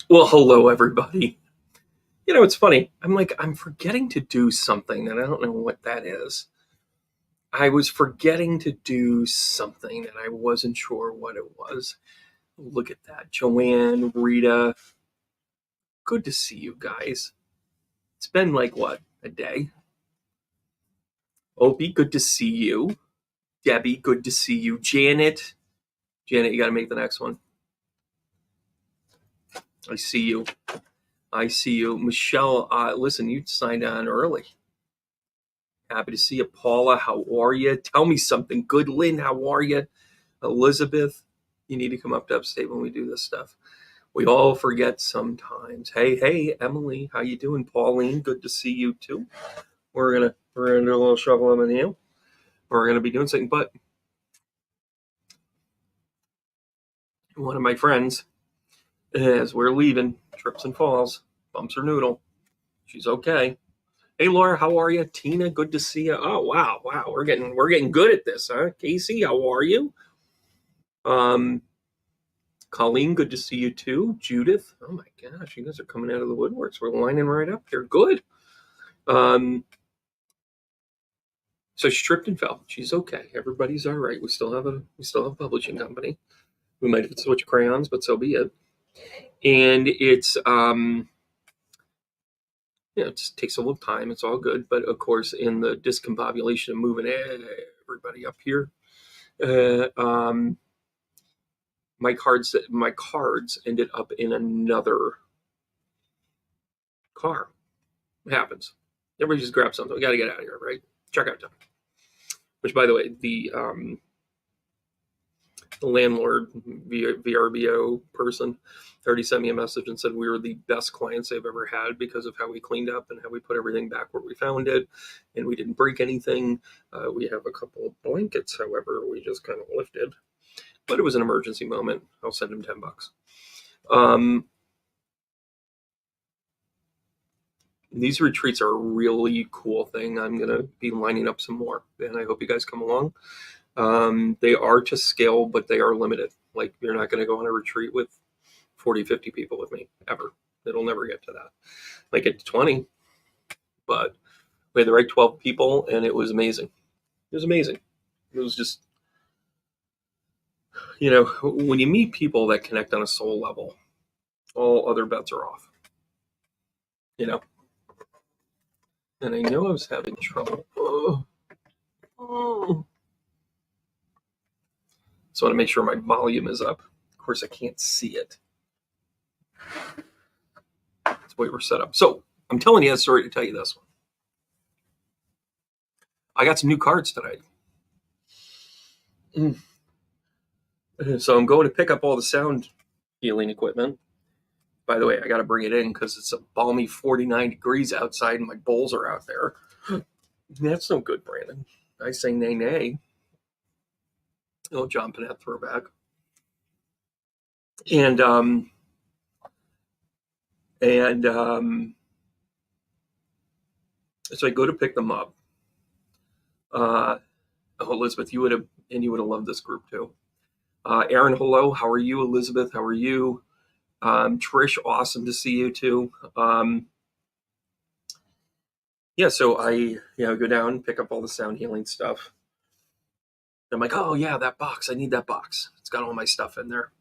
Well, hello, everybody. It's funny. I'm forgetting to do something, and I don't know what that is. I was forgetting to do something, and I wasn't sure what it was. Look at that. Joanne, Rita, good to see you guys. It's been what, a day? Opie, good to see you. Debbie, good to see you. Janet, you got to make the next one. I see you. Michelle, listen, you signed on early. Happy to see you. Paula, how are you? Tell me something good. Lynn, how are you? Elizabeth, you need to come up to upstate when we do this stuff. We all forget sometimes. Hey, Emily, how you doing? Pauline, good to see you too. We're gonna do a little shuffle on the nail. We're gonna be doing something, but one of my friends, as we're leaving, trips and falls, bumps her noodle. She's okay. Hey, Laura, how are you? Tina, good to see you. Oh, wow, we're getting good at this, huh? Casey, how are you? Colleen, good to see you too. Judith, oh my gosh, you guys are coming out of the woodworks. We're lining right up here. Good. So she tripped and fell. She's okay. Everybody's all right. We still have a publishing company. We might have to switch crayons, but so be it. And it's it just takes a little time. It's all good, but of course, in the discombobulation of moving everybody up here, my cards ended up in another car. It happens. Everybody just grab something. We got to get out of here, right? Check out time. Which, by the way, the landlord, VRBO person, already sent me a message and said we were the best clients they've ever had because of how we cleaned up and how we put everything back where we found it, and we didn't break anything. We have a couple of blankets, however, we just kind of lifted, but it was an emergency moment. I'll send him $10. These retreats are a really cool thing. I'm going to be lining up some more, and I hope you guys come along. They are to scale, but they are limited. Like, you're not going to go on a retreat with 40, 50 people with me, ever. It'll never get to that. Might get to 20, but we had the right 12 people, and it was amazing. It was amazing. It was just, when you meet people that connect on a soul level, all other bets are off. And I know I was having trouble. So I want to make sure my volume is up. Of course, I can't see it. That's the way we're set up. So I'm telling you a story to tell you this one. I got some new cards tonight. So I'm going to pick up all the sound healing equipment. By the way, I got to bring it in because it's a balmy 49 degrees outside and my bowls are out there. That's no good, Brandon. I say nay, nay. Oh, John Panette throwback. And so I go to pick them up. Elizabeth, you would have loved this group too. Aaron, hello. How are you? Elizabeth, how are you? Trish, awesome to see you too. So I go down, pick up all the sound healing stuff. I'm like, oh yeah, that box. I need that box. It's got all my stuff in there.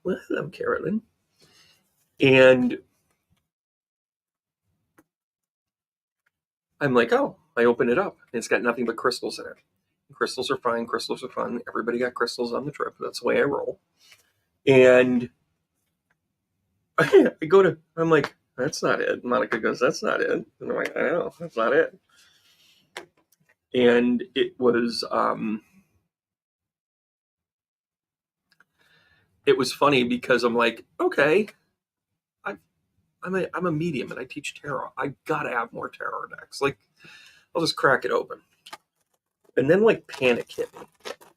Well, hello, Carolyn. And I'm like, oh, I open it up. And it's got nothing but crystals in it. Crystals are fine. Crystals are fun. Everybody got crystals on the trip. That's the way I roll. And I'm like, that's not it. Monica goes, that's not it. And I'm like, I know, that's not it. And it was funny because I'm like, okay, I'm a medium and I teach tarot. I gotta have more tarot decks. Like, I'll just crack it open. And then panic hit me.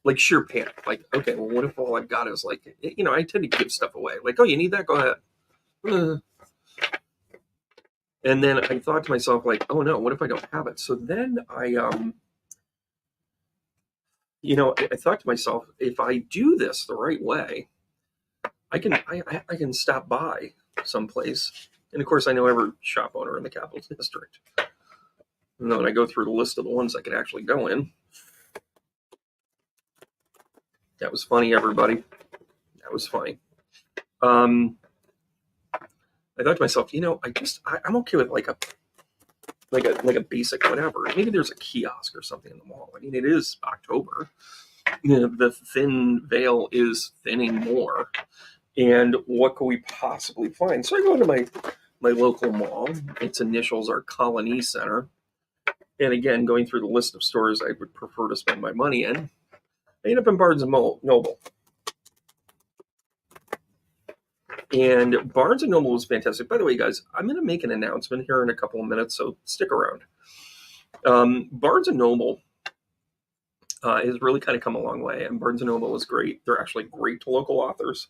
Like sheer panic. Like, okay, well, what if all I've got is I tend to give stuff away. Like, oh, you need that? Go ahead. And then I thought to myself, like, oh no, what if I don't have it? So then I thought to myself, if I do this the right way, I can stop by someplace. And of course, I know every shop owner in the Capital District. And then when I go through the list of the ones I could actually go in, that was funny, everybody. That was funny. I thought to myself, I'm okay with like a basic whatever. Maybe there's a kiosk or something in the mall. I mean, it is October. The thin veil is thinning more. And what could we possibly find? So I go to my local mall. Its initials are Colony Center. And again, going through the list of stores I would prefer to spend my money in, I end up in Barnes & Noble. And Barnes & Noble was fantastic. By the way, guys, I'm going to make an announcement here in a couple of minutes, so stick around. Barnes & Noble has really kind of come a long way, and Barnes & Noble is great. They're actually great to local authors.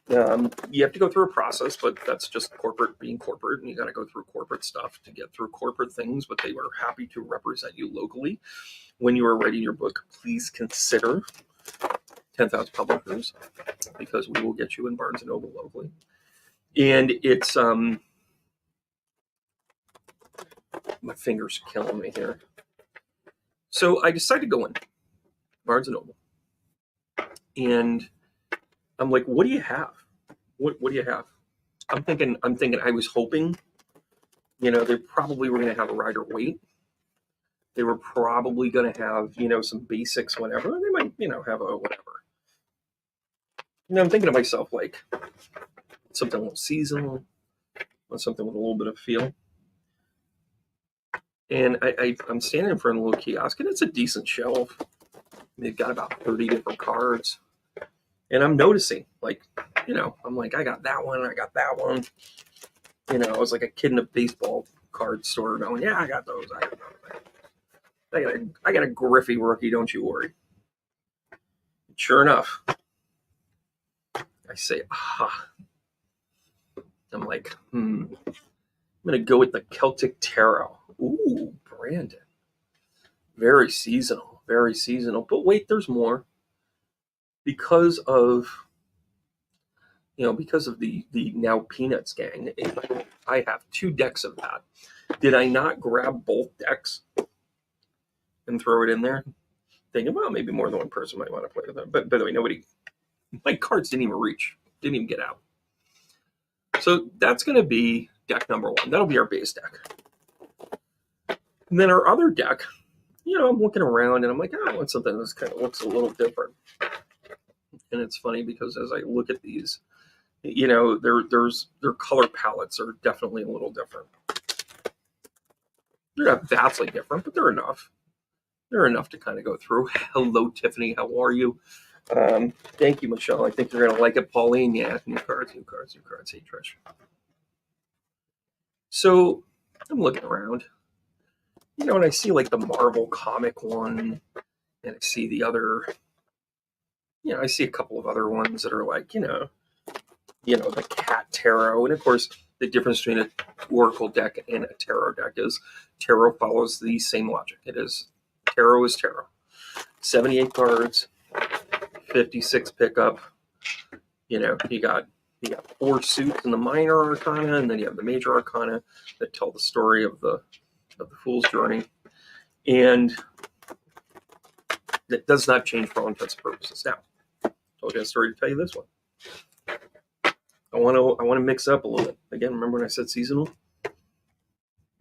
You have to go through a process, but that's just corporate being corporate, and you got to go through corporate stuff to get through corporate things, but they were happy to represent you locally. When you are writing your book, please consider 10,000 Publishers, because we will get you in Barnes & Noble locally. And it's, my finger's killing me here. So I decided to go in Barnes & Noble. And I'm like, what do you have? What do you have? I'm thinking, I was hoping, they probably were going to have a Rider Waite. They were probably going to have, some basics, whatever. They might, have a whatever. I'm thinking to myself, like, something a little seasonal, something with a little bit of feel. And I'm standing in front of a little kiosk, and it's a decent shelf. They've got about 30 different cards. And I'm noticing, like, I'm like, I got that one, I got that one. I was like a kid in a baseball card store going, yeah, I got those. I got a Griffey rookie, don't you worry. Sure enough, I say, I'm like, I'm going to go with the Celtic Tarot. Ooh, Brandon. Very seasonal, very seasonal. But wait, there's more. Because of the now Peanuts gang, I have 2 decks of that. Did I not grab both decks and throw it in there? Thinking, well, maybe more than one person might want to play with them. But by the way, my cards didn't even reach, didn't even get out. So that's going to be deck number 1. That'll be our base deck. And then our other deck, I'm looking around and I'm like, I want something that kind of looks a little different. And it's funny because as I look at these, their color palettes are definitely a little different. They're not vastly different, but they're enough. They're enough to kind of go through. Hello, Tiffany. How are you? Thank you, Michelle. I think you're going to like it. Pauline, yeah. New cards. Hey, Trish. So I'm looking around, and I see like the Marvel comic one, and I see the other, I see a couple of other ones that are like, the Cat Tarot. And of course, the difference between an Oracle deck and a Tarot deck is Tarot follows the same logic. Tarot is Tarot. 78 cards, 56 pickup. You got 4 suits in the minor arcana, and then you have the major arcana that tell the story of the Fool's Journey. And that does not change for all intents and purposes. Now, I told you a story to tell you this one. I want to mix up a little bit. Again, remember when I said seasonal?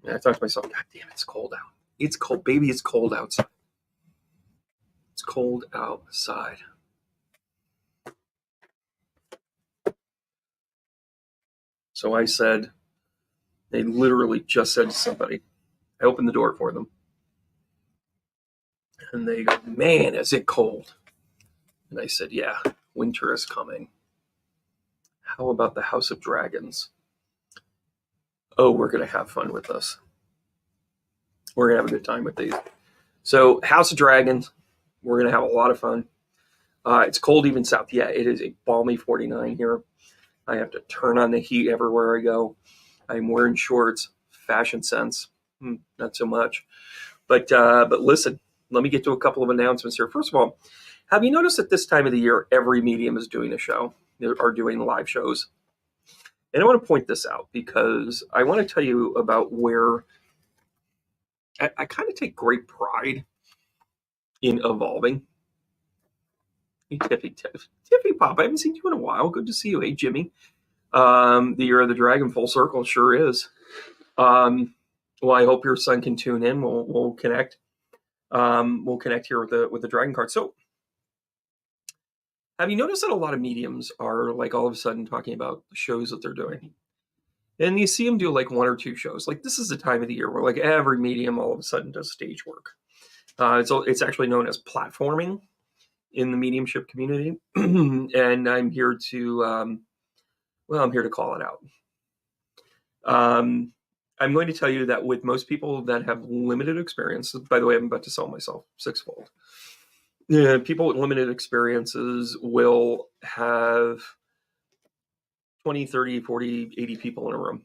And I thought to myself, God damn, it's cold out. It's cold, baby. It's cold outside. It's cold outside. So I said, they literally just said to somebody, I opened the door for them. And they go, man, is it cold? And I said, yeah, winter is coming. How about the House of Dragons? Oh, we're going to have fun with this. We're going to have a good time with these. So House of Dragons, we're going to have a lot of fun. It's cold even south. Yeah, it is a balmy 49 here. I have to turn on the heat everywhere I go. I'm wearing shorts. Fashion sense, not so much. But listen, let me get to a couple of announcements here. First of all, have you noticed at this time of the year, every medium is doing a show? They are doing live shows. And I want to point this out because I want to tell you about where I kind of take great pride in evolving. Hey, Tiffy Pop, I haven't seen you in a while. Good to see you. Hey, Jimmy. The Year of the Dragon, full circle, sure is. Well, I hope your son can tune in. We'll connect. We'll connect here with the dragon card. So, have you noticed that a lot of mediums are like all of a sudden talking about the shows that they're doing? And you see them do like one or two shows. Like this is the time of the year where like every medium all of a sudden does stage work. It's actually known as platforming in the mediumship community, and I'm here to I'm here to call it out. I'm going to tell you that with most people that have limited experience, by the way, I'm about to sell myself sixfold. People with limited experiences will have 20, 30, 40, 80 people in a room.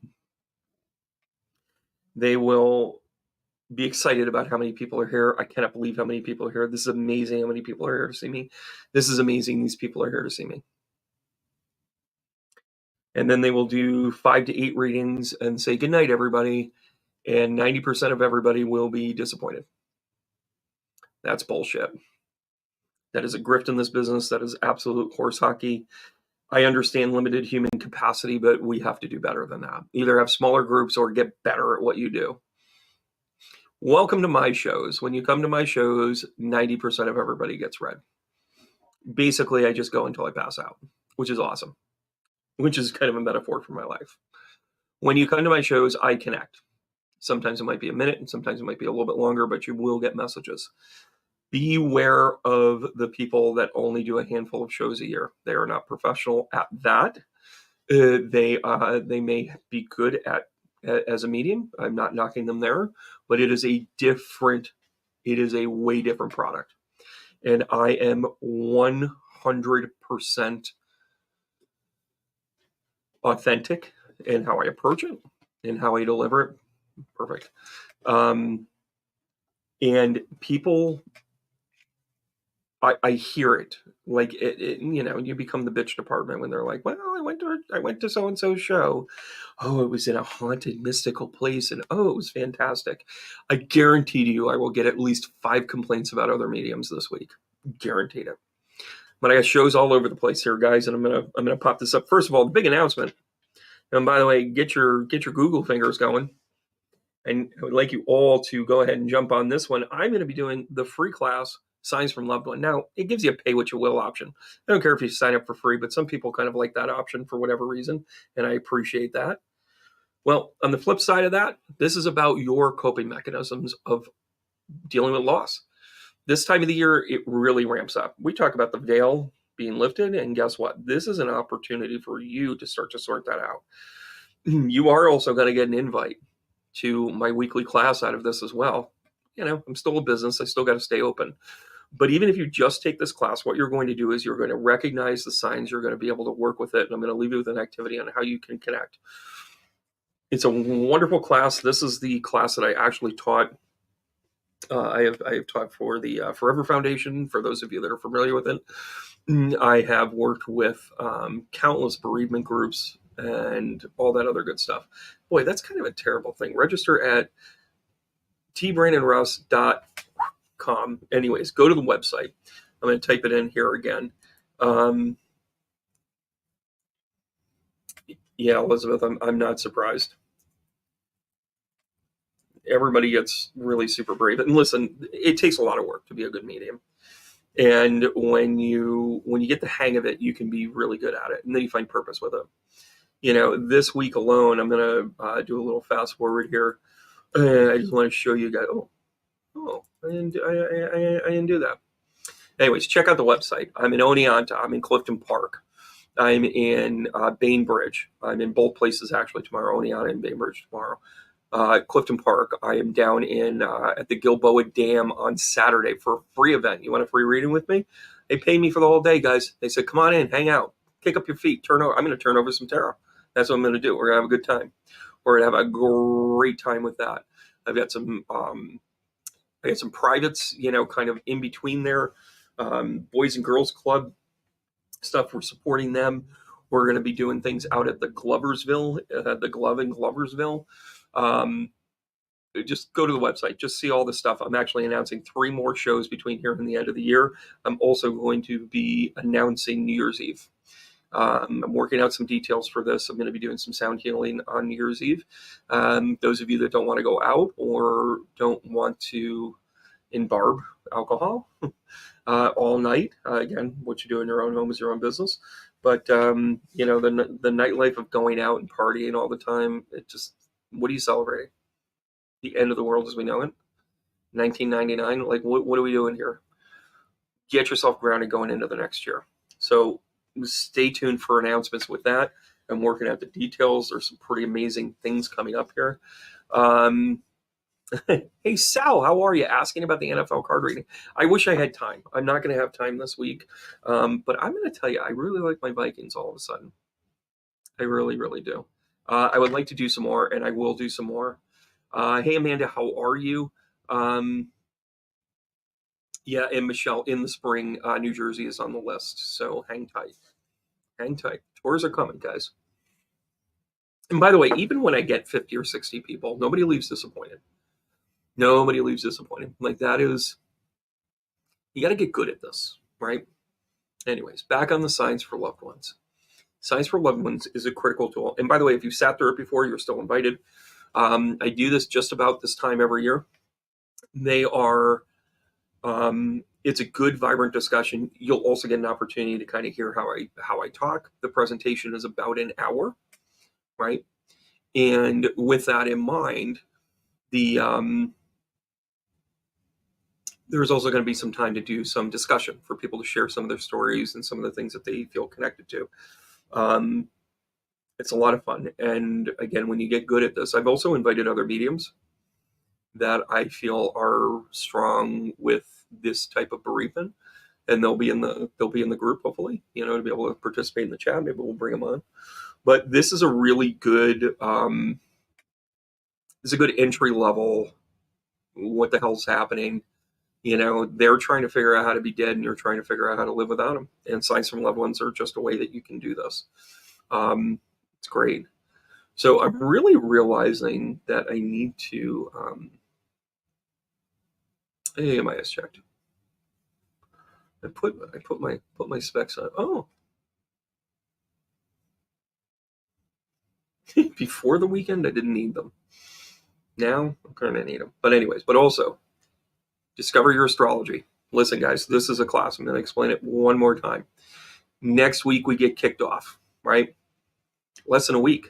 They will be excited about how many people are here. I cannot believe how many people are here. This is amazing how many people are here to see me. This is amazing. These people are here to see me. And then they will do 5 to 8 readings and say, good night, everybody. And 90% of everybody will be disappointed. That's bullshit. That is a grift in this business. That is absolute horse hockey. I understand limited human capacity, but we have to do better than that. Either have smaller groups or get better at what you do. Welcome to my shows. When you come to my shows, 90% of everybody gets read. Basically, I just go until I pass out, which is awesome, which is kind of a metaphor for my life. When you come to my shows, I connect. Sometimes it might be a minute, and sometimes it might be a little bit longer, but you will get messages. Beware of the people that only do a handful of shows a year. They are not professional at that. They may be good at as a medium. I'm not knocking them there, but it is a way different product. And I am 100% authentic in how I approach it and how I deliver it. Perfect. And people, I hear it. Like you become the bitch department when they're like, well, I went to so-and-so's show. Oh, it was in a haunted, mystical place, and oh, it was fantastic. I guarantee you I will get at least 5 complaints about other mediums this week. Guaranteed it. But I got shows all over the place here, guys, and I'm gonna pop this up. First of all, the big announcement. And by the way, get your Google fingers going. And I would like you all to go ahead and jump on this one. I'm going to be doing the free class, Signs from Loved One. Now, it gives you a pay what you will option. I don't care if you sign up for free, but some people kind of like that option for whatever reason, and I appreciate that. Well, on the flip side of that, this is about your coping mechanisms of dealing with loss. This time of the year, it really ramps up. We talk about the veil being lifted, and guess what? This is an opportunity for you to start to sort that out. You are also going to get an invite to my weekly class out of this as well. I'm still a business. I still got to stay open. But even if you just take this class, what you're going to do is you're going to recognize the signs. You're going to be able to work with it. And I'm going to leave you with an activity on how you can connect. It's a wonderful class. This is the class that I actually taught. I have taught for the Forever Foundation, for those of you that are familiar with it. I have worked with countless bereavement groups and all that other good stuff. Boy, that's kind of a terrible thing. Register at tbrandonruss.com. Anyways, go to the website. I'm going to type it in here again. Yeah, Elizabeth, I'm not surprised. Everybody gets really super brave. And listen, it takes a lot of work to be a good medium. And when you get the hang of it, you can be really good at it. And then you find purpose with it. This week alone, I'm going to do a little fast forward here. I just want to show you guys. I didn't do that. Anyways, check out the website. I'm in Oneonta. I'm in Clifton Park. I'm in Bainbridge. I'm in both places actually tomorrow. Oneonta and Bainbridge tomorrow. Clifton Park. I am down in at the Gilboa Dam on Saturday for a free event. You want a free reading with me? They pay me for the whole day, guys. They said, come on in, hang out, kick up your feet, turn over. I'm going to turn over some tarot. That's what I'm going to do. We're going to have a good time. We're going to have a great time with that. I've got some privates, kind of in between there. Boys and Girls Club stuff. We're supporting them. We're going to be doing things out at the Gloversville, the Glove in Gloversville. Just go to the website, just see all this stuff. I'm actually announcing 3 more shows between here and the end of the year. I'm also going to be announcing New Year's Eve. I'm working out some details for this. I'm going to be doing some sound healing on New Year's Eve. Those of you that don't want to go out or don't want to imbibe alcohol all night, again, what you do in your own home is your own business. But the nightlife of going out and partying all the time, what are you celebrating? The end of the world as we know it, 1999. Like, what are we doing here? Get yourself grounded going into the next year. So stay tuned for announcements with that. I'm working out the details. There's some pretty amazing things coming up here. Hey, Sal, how are you? Asking about the NFL card reading. I wish I had time. I'm not going to have time this week. But I'm going to tell you, I really like my Vikings all of a sudden. I really, really do. I would like to do some more, and I will do some more. Hey, Amanda, how are you? Yeah, and Michelle, in the spring, New Jersey is on the list. So hang tight. Hang tight. Tours are coming, guys. And by the way, even when I get 50 or 60 people, nobody leaves disappointed. Nobody leaves disappointed. Like, that is, you got to get good at this, right? Anyways, back on the Signs for Loved Ones. Signs for Loved Ones is a critical tool. And by the way, if you sat through it before, you're still invited. I do this just about this time every year. They are, it's a good, vibrant discussion. You'll also get an opportunity to kind of hear how I talk. The presentation is about an hour, right? And with that in mind, there's also going to be some time to do some discussion for people to share some of their stories and some of the things that they feel connected to. It's a lot of fun. And again, when you get good at this, I've also invited other mediums that I feel are strong with this type of bereavement, and they'll be in the group, hopefully, to be able to participate in the chat. Maybe we'll bring them on. But this is a really good, entry level. What the hell's happening? They're trying to figure out how to be dead, and you're trying to figure out how to live without them. And Signs from Loved Ones are just a way that you can do this. It's great. So I'm really realizing that I need to. AMIS checked. I put my specs on. Oh, before the weekend I didn't need them. Now I'm kind of need them. But anyways, also discover your astrology. Listen, guys, this is a class. I'm going to explain it one more time. Next week we get kicked off, right? Less than a week.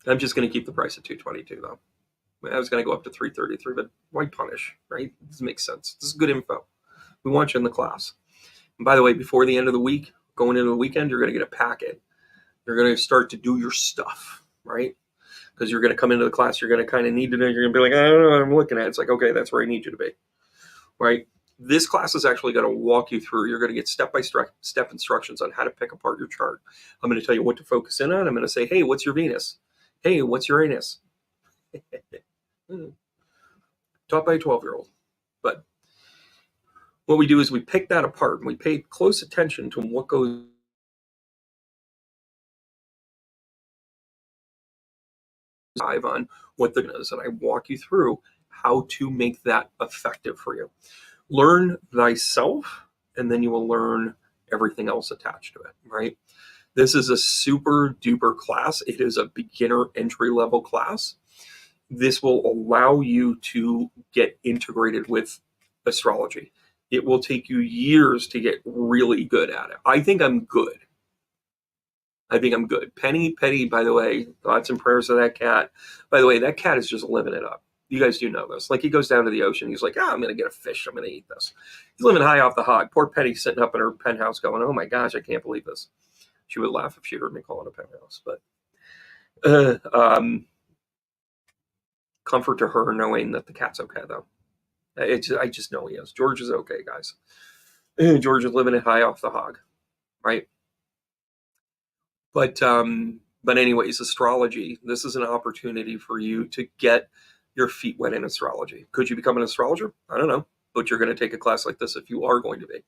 I'm just going to keep the price at $222 though. I was going to go up to $333, but why punish, right? This makes sense. This is good info. We want you in the class. And by the way, before the end of the week, going into the weekend, you're going to get a packet. You're going to start to do your stuff, right? Because you're going to come into the class, you're going to kind of need to know, you're going to be like, I don't know what I'm looking at. It's like, okay, that's where I need you to be, right? This class is actually going to walk you through. You're going to get step-by-step instructions on how to pick apart your chart. I'm going to tell you what to focus in on. I'm going to say, hey, what's your Venus? Hey, what's your Uranus? Taught by a 12-year-old. But what we do is we pick that apart and we pay close attention to what goes on what the is, and I walk you through how to make that effective for you. Learn thyself, and then you will learn everything else attached to it, right? This is a super duper class. It is a beginner entry level class. This will allow you to get integrated with astrology. It will take you years to get really good at it. I think I'm good. Penny, by the way, thoughts and prayers to that cat. By the way, that cat is just living it up. You guys do know this. Like, he goes down to the ocean. He's like, I'm going to get a fish. I'm going to eat this. He's living high off the hog. Poor Penny sitting up in her penthouse going, oh my gosh, I can't believe this. She would laugh if she heard me call it a penthouse. But comfort to her knowing that the cat's okay, though. I just know he is. George is okay, guys. George is living it high off the hog, right? But anyways, astrology, this is an opportunity for you to get your feet wet in astrology. Could you become an astrologer? I don't know, but you're going to take a class like this if you are going to be.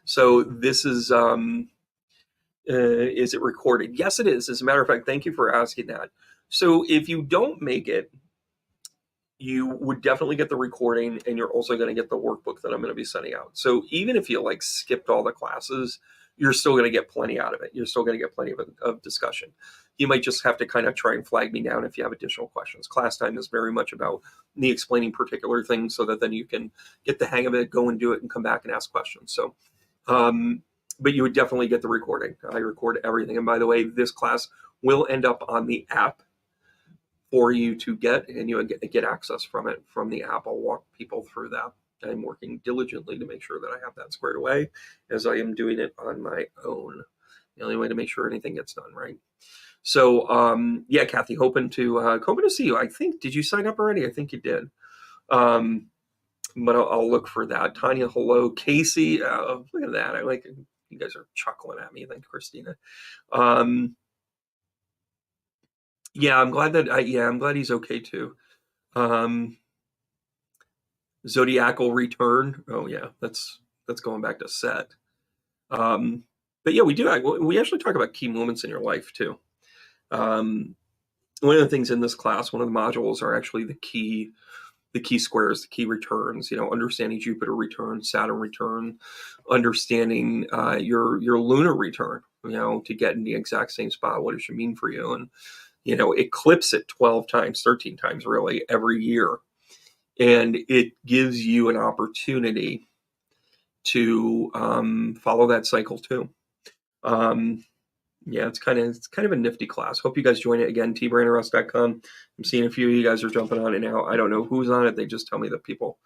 So this is Is it recorded? Yes, it is. As a matter of fact, thank you for asking that. So if you don't make it, you would definitely get the recording, and you're also going to get the workbook that I'm going to be sending out. So even if you like skipped all the classes, you're still going to get plenty out of it. You're still going to get plenty of discussion. You might just have to kind of try and flag me down if you have additional questions. Class time is very much about me explaining particular things so that then you can get the hang of it, go and do it, and come back and ask questions. So, but you would definitely get the recording. I record everything. And by the way, this class will end up on the app for you to get, and you get access from it from the app. I'll walk people through that. I'm working diligently to make sure that I have that squared away, as I am doing it on my own. The only way to make sure anything gets done right. So yeah, Kathy, hoping to see you. I think, did you sign up already? I think you did. But I'll look for that. Tanya, hello. Casey, look at that. I like it. You guys are chuckling at me. Thank Christina. Yeah, I'm glad that. I'm glad he's okay too. Zodiacal return. Oh yeah, that's going back to Set. But yeah, we actually talk about key moments in your life too. One of the things in this class, one of the modules, are actually the key squares, the key returns. Understanding Jupiter return, Saturn return, understanding your lunar return. To get in the exact same spot, what it should mean for you, and eclipse it 12 times, 13 times, really, every year. And it gives you an opportunity to follow that cycle too. Yeah, it's kind of a nifty class. Hope you guys join it again. tbrainerus.com. I'm seeing a few of you guys are jumping on it now. I don't know who's on it. They just tell me that people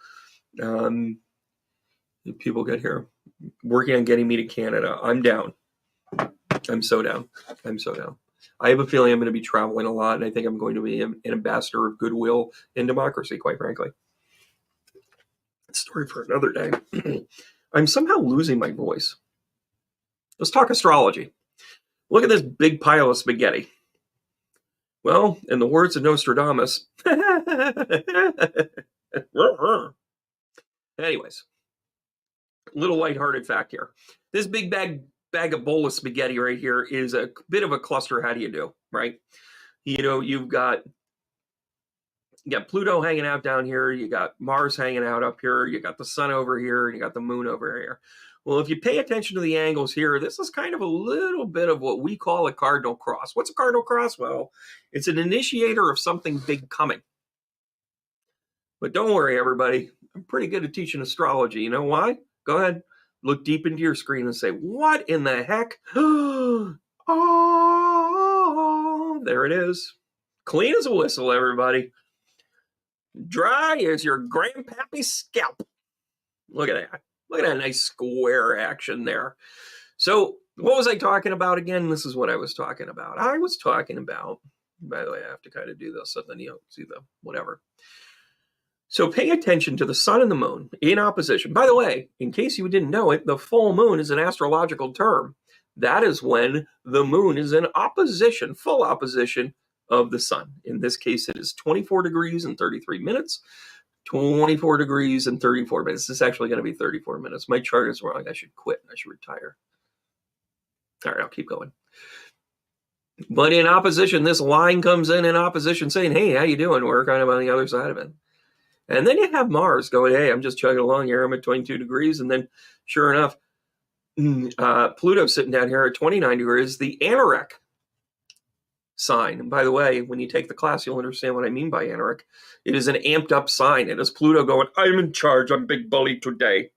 get here. Working on getting me to Canada. I'm down. I'm so down. I have a feeling I'm going to be traveling a lot, and I think I'm going to be an ambassador of goodwill and democracy, quite frankly. Story for another day. I'm somehow losing my voice. Let's talk astrology. Look at this big pile of spaghetti. Well, in the words of Nostradamus, anyways, little lighthearted fact here. This big bag of bowl of spaghetti right here is a bit of a cluster. How do you do, right? You've got Pluto hanging out down here. You got Mars hanging out up here. You got the sun over here, and you got the moon over here. Well, if you pay attention to the angles here, this is kind of a little bit of what we call a cardinal cross. What's a cardinal cross? Well, it's an initiator of something big coming. But don't worry, everybody. I'm pretty good at teaching astrology. You know why? Go ahead. Look deep into your screen and say, what in the heck? Oh, there it is. Clean as a whistle, everybody. Dry as your grandpappy's scalp. Look at that. Look at that nice square action there. So what was I talking about again? This is what I was talking about. I was talking about, by the way, I have to kind of do this so then you don't see the whatever. So pay attention to the sun and the moon in opposition. By the way, in case you didn't know it, the full moon is an astrological term. That is when the moon is in opposition, full opposition of the sun. In this case, it is 24 degrees and 33 minutes. 24 degrees and 34 minutes. This is actually going to be 34 minutes. My chart is wrong. I should quit. I should retire. All right, I'll keep going. But in opposition, this line comes in opposition saying, hey, how you doing? We're kind of on the other side of it. And then you have Mars going, hey, I'm just chugging along here. I'm at 22 degrees. And then sure enough, Pluto's sitting down here at 29 degrees, the Anorak sign. And by the way, when you take the class, you'll understand what I mean by Anorak. It is an amped up sign. It is Pluto going, I'm in charge. I'm big bully today.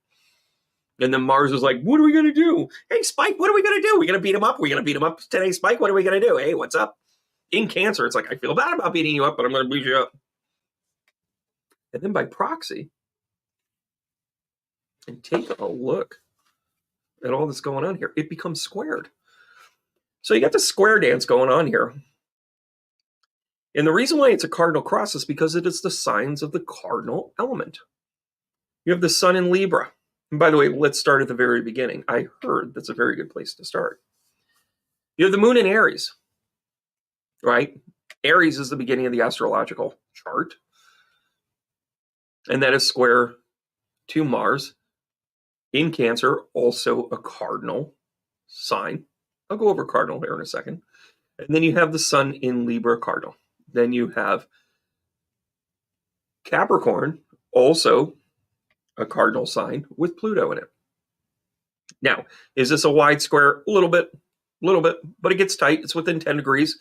And then Mars is like, what are we going to do? Hey, Spike, what are we going to do? We're going to beat him up. We're going to beat him up today, Spike. What are we going to do? Hey, what's up? In Cancer, it's like, I feel bad about beating you up, but I'm going to beat you up. And then by proxy, and take a look at all that's going on here, it becomes squared. So you got the square dance going on here. And the reason why it's a cardinal cross is because it is the signs of the cardinal element. You have the sun in Libra. And by the way, let's start at the very beginning. I heard that's a very good place to start. You have the moon in Aries, right? Aries is the beginning of the astrological chart. And that is square to Mars in Cancer, also a cardinal sign. I'll go over cardinal here in a second. And then you have the sun in Libra cardinal. Then you have Capricorn, also a cardinal sign with Pluto in it. Now, is this a wide square? A little bit, but it gets tight. It's within 10 degrees.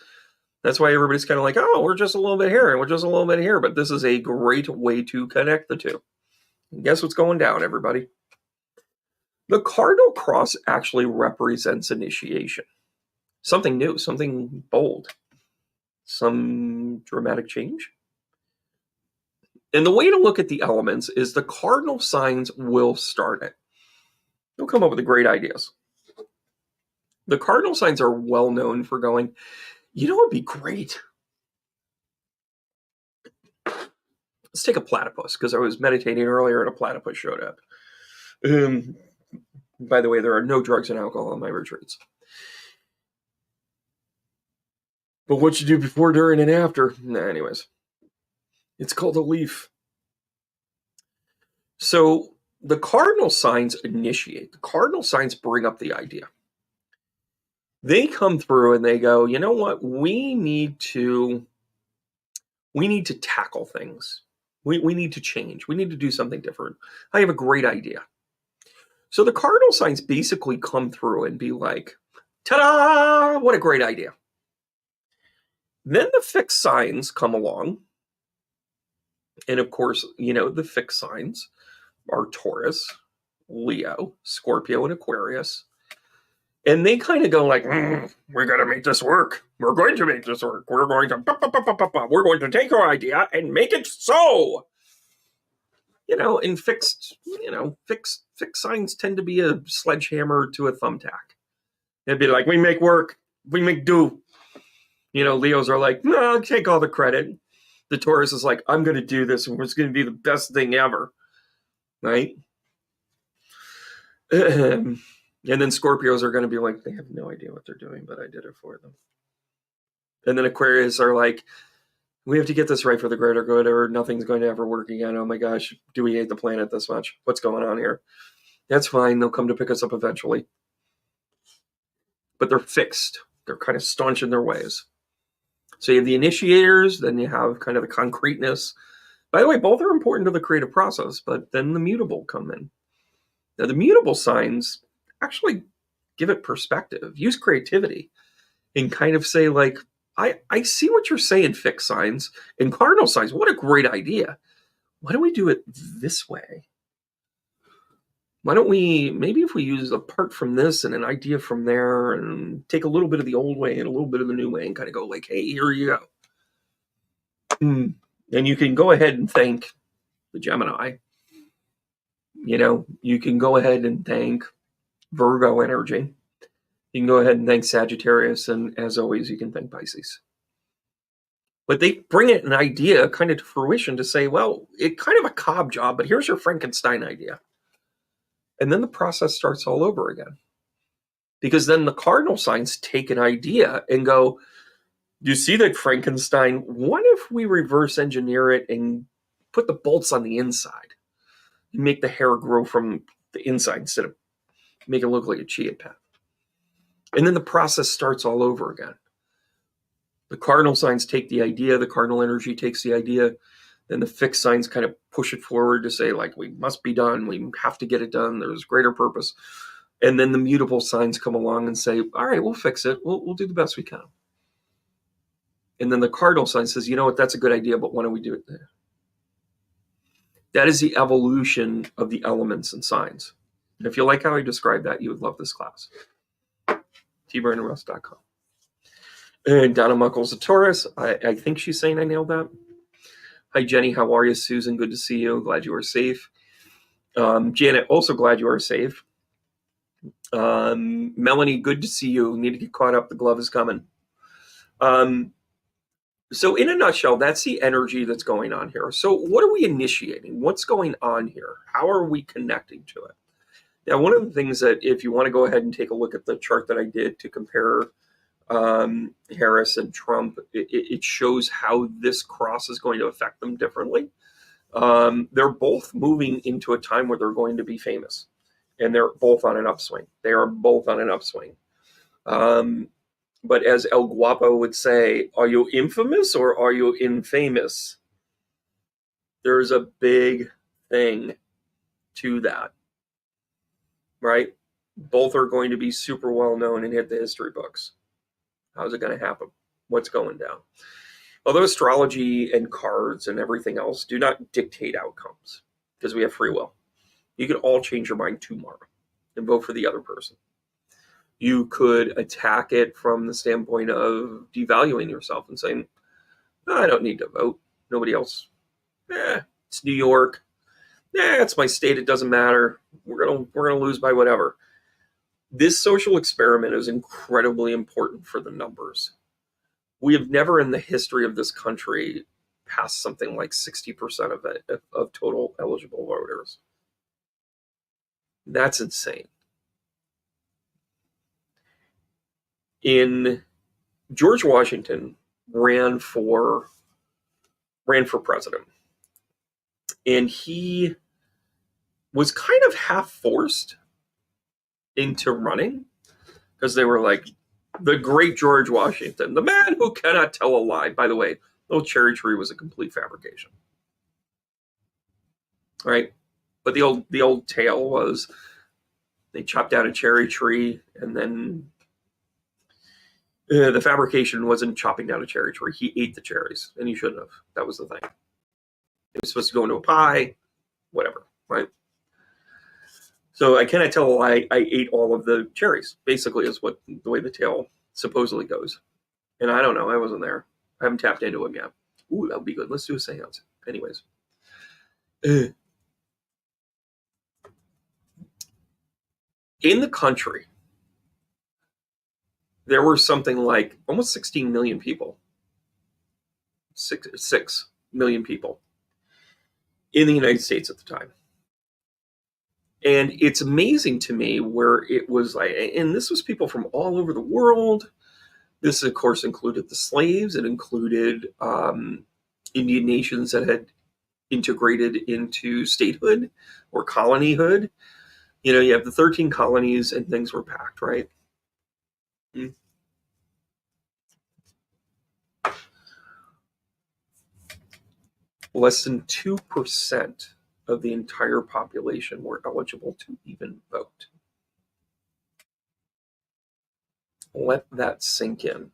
That's why everybody's kind of like, oh, we're just a little bit here and we're just a little bit here. But this is a great way to connect the two. And guess what's going down, everybody? The cardinal cross actually represents initiation. Something new, something bold, some dramatic change. And the way to look at the elements is the cardinal signs will start it. They'll come up with great ideas. The cardinal signs are well known for going, you know what would be great? Let's take a platypus, because I was meditating earlier and a platypus showed up. By the way, there are no drugs and alcohol on my retreats. But what you do before, during, and after, anyways. It's called a leaf. So the cardinal signs initiate. The cardinal signs bring up the idea. They come through and they go, you know what? We need to tackle things. We need to change. We need to do something different. I have a great idea. So the cardinal signs basically come through and be like, ta-da! What a great idea. Then the fixed signs come along. And of course, you know, the fixed signs are Taurus, Leo, Scorpio, and Aquarius. And they kind of go like, we got to make this work. We're going to make this work. We're going to take our idea and make it so. You know, and fixed signs tend to be a sledgehammer to a thumbtack. It'd be like, we make work. We make do. You know, Leos are like, no, take all the credit. The Taurus is like, I'm going to do this, and it's going to be the best thing ever. Right? And then Scorpios are going to be like, they have no idea what they're doing, but I did it for them. And then Aquarius are like, we have to get this right for the greater good, or nothing's going to ever work again. Oh my gosh, do we hate the planet this much? What's going on here? That's fine. They'll come to pick us up eventually. But they're fixed. They're kind of staunch in their ways. So you have the initiators, then you have kind of the concreteness. By the way, both are important to the creative process, but then the mutable come in. Now, the mutable signs actually give it perspective, use creativity, and kind of say, like, I see what you're saying, fixed signs and cardinal signs. What a great idea. Why don't we do it this way? Why don't we, maybe if we use a part from this and an idea from there and take a little bit of the old way and a little bit of the new way and kind of go like, hey, here you go. And you can go ahead and thank the Gemini. You know, you can go ahead and thank Virgo energy. You can go ahead and thank Sagittarius, and as always, you can thank Pisces. But they bring it an idea kind of to fruition to say, well, it's kind of a cob job, but here's your Frankenstein idea. And then the process starts all over again. Because then the cardinal signs take an idea and go, you see that Frankenstein, what if we reverse engineer it and put the bolts on the inside? And make the hair grow from the inside instead of make it look like a chia pet. And then the process starts all over again. The cardinal signs take the idea, the cardinal energy takes the idea, then the fixed signs kind of push it forward to say, like, we must be done, we have to get it done, there's greater purpose. And then the mutable signs come along and say, all right, we'll fix it, we'll do the best we can. And then the cardinal sign says, you know what, that's a good idea, but why don't we do it there? That is the evolution of the elements and signs. And if you like how I describe that, you would love this class. tburnandruss.com. And Donna Muckles, a Taurus. I think she's saying I nailed that. Hi, Jenny. How are you? Susan, good to see you. Glad you are safe. Janet, also glad you are safe. Melanie, good to see you. Need to get caught up. The glove is coming. So in a nutshell, that's the energy that's going on here. So what are we initiating? What's going on here? How are we connecting to it? Now, one of the things that if you want to go ahead and take a look at the chart that I did to compare Harris and Trump, it shows how this cross is going to affect them differently. They're both moving into a time where they're going to be famous, and they're both on an upswing. They are both on an upswing. But as El Guapo would say, are you infamous or are you infamous? There's a big thing to that, right? Both are going to be super well known and hit the history books. How's it going to happen? What's going down? Although astrology and cards and everything else do not dictate outcomes because we have free will. You could all change your mind tomorrow and vote for the other person. You could attack it from the standpoint of devaluing yourself and saying, no, I don't need to vote. Nobody else. It's New York. It's my state. It doesn't matter. We're gonna lose by whatever. This social experiment is incredibly important for the numbers. We have never in the history of this country passed something like 60% of total eligible voters. That's insane. George Washington ran for president, and he was kind of half forced into running because they were like, the great George Washington, the man who cannot tell a lie. By the way, the old cherry tree was a complete fabrication, right? But the old tale was they chopped down a cherry tree, and then the fabrication wasn't chopping down a cherry tree. He ate the cherries, and he shouldn't have. That was the thing. It was supposed to go into a pie, whatever, right? So I cannot tell a lie. I ate all of the cherries, basically, is what the way the tale supposedly goes. And I don't know. I wasn't there. I haven't tapped into him yet. Ooh, that would be good. Let's do a seance. Anyways. In the country, there were something like almost 16 million people. 6 million people in the United States at the time. And it's amazing to me where it was like, and this was people from all over the world. This, of course, included the slaves. It included Indian nations that had integrated into statehood or colonyhood. You know, you have the 13 colonies and things were packed, right? Less than 2% of the entire population were eligible to even vote. Let that sink in.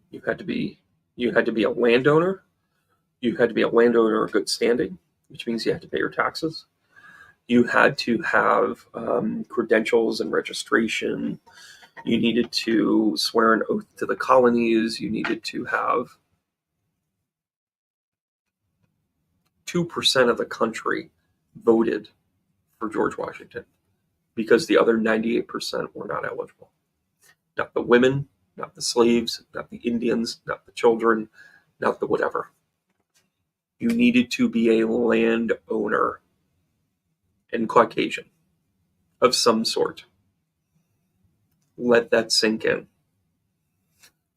You had to be a landowner. You had to be a landowner of good standing, which means you had to pay your taxes. You had to have credentials and registration. You needed to swear an oath to the colonies. You needed to have 2% of the country voted for George Washington because the other 98% were not eligible. Not the women, not the slaves, not the Indians, not the children, not the whatever. You needed to be a landowner and Caucasian of some sort. Let that sink in.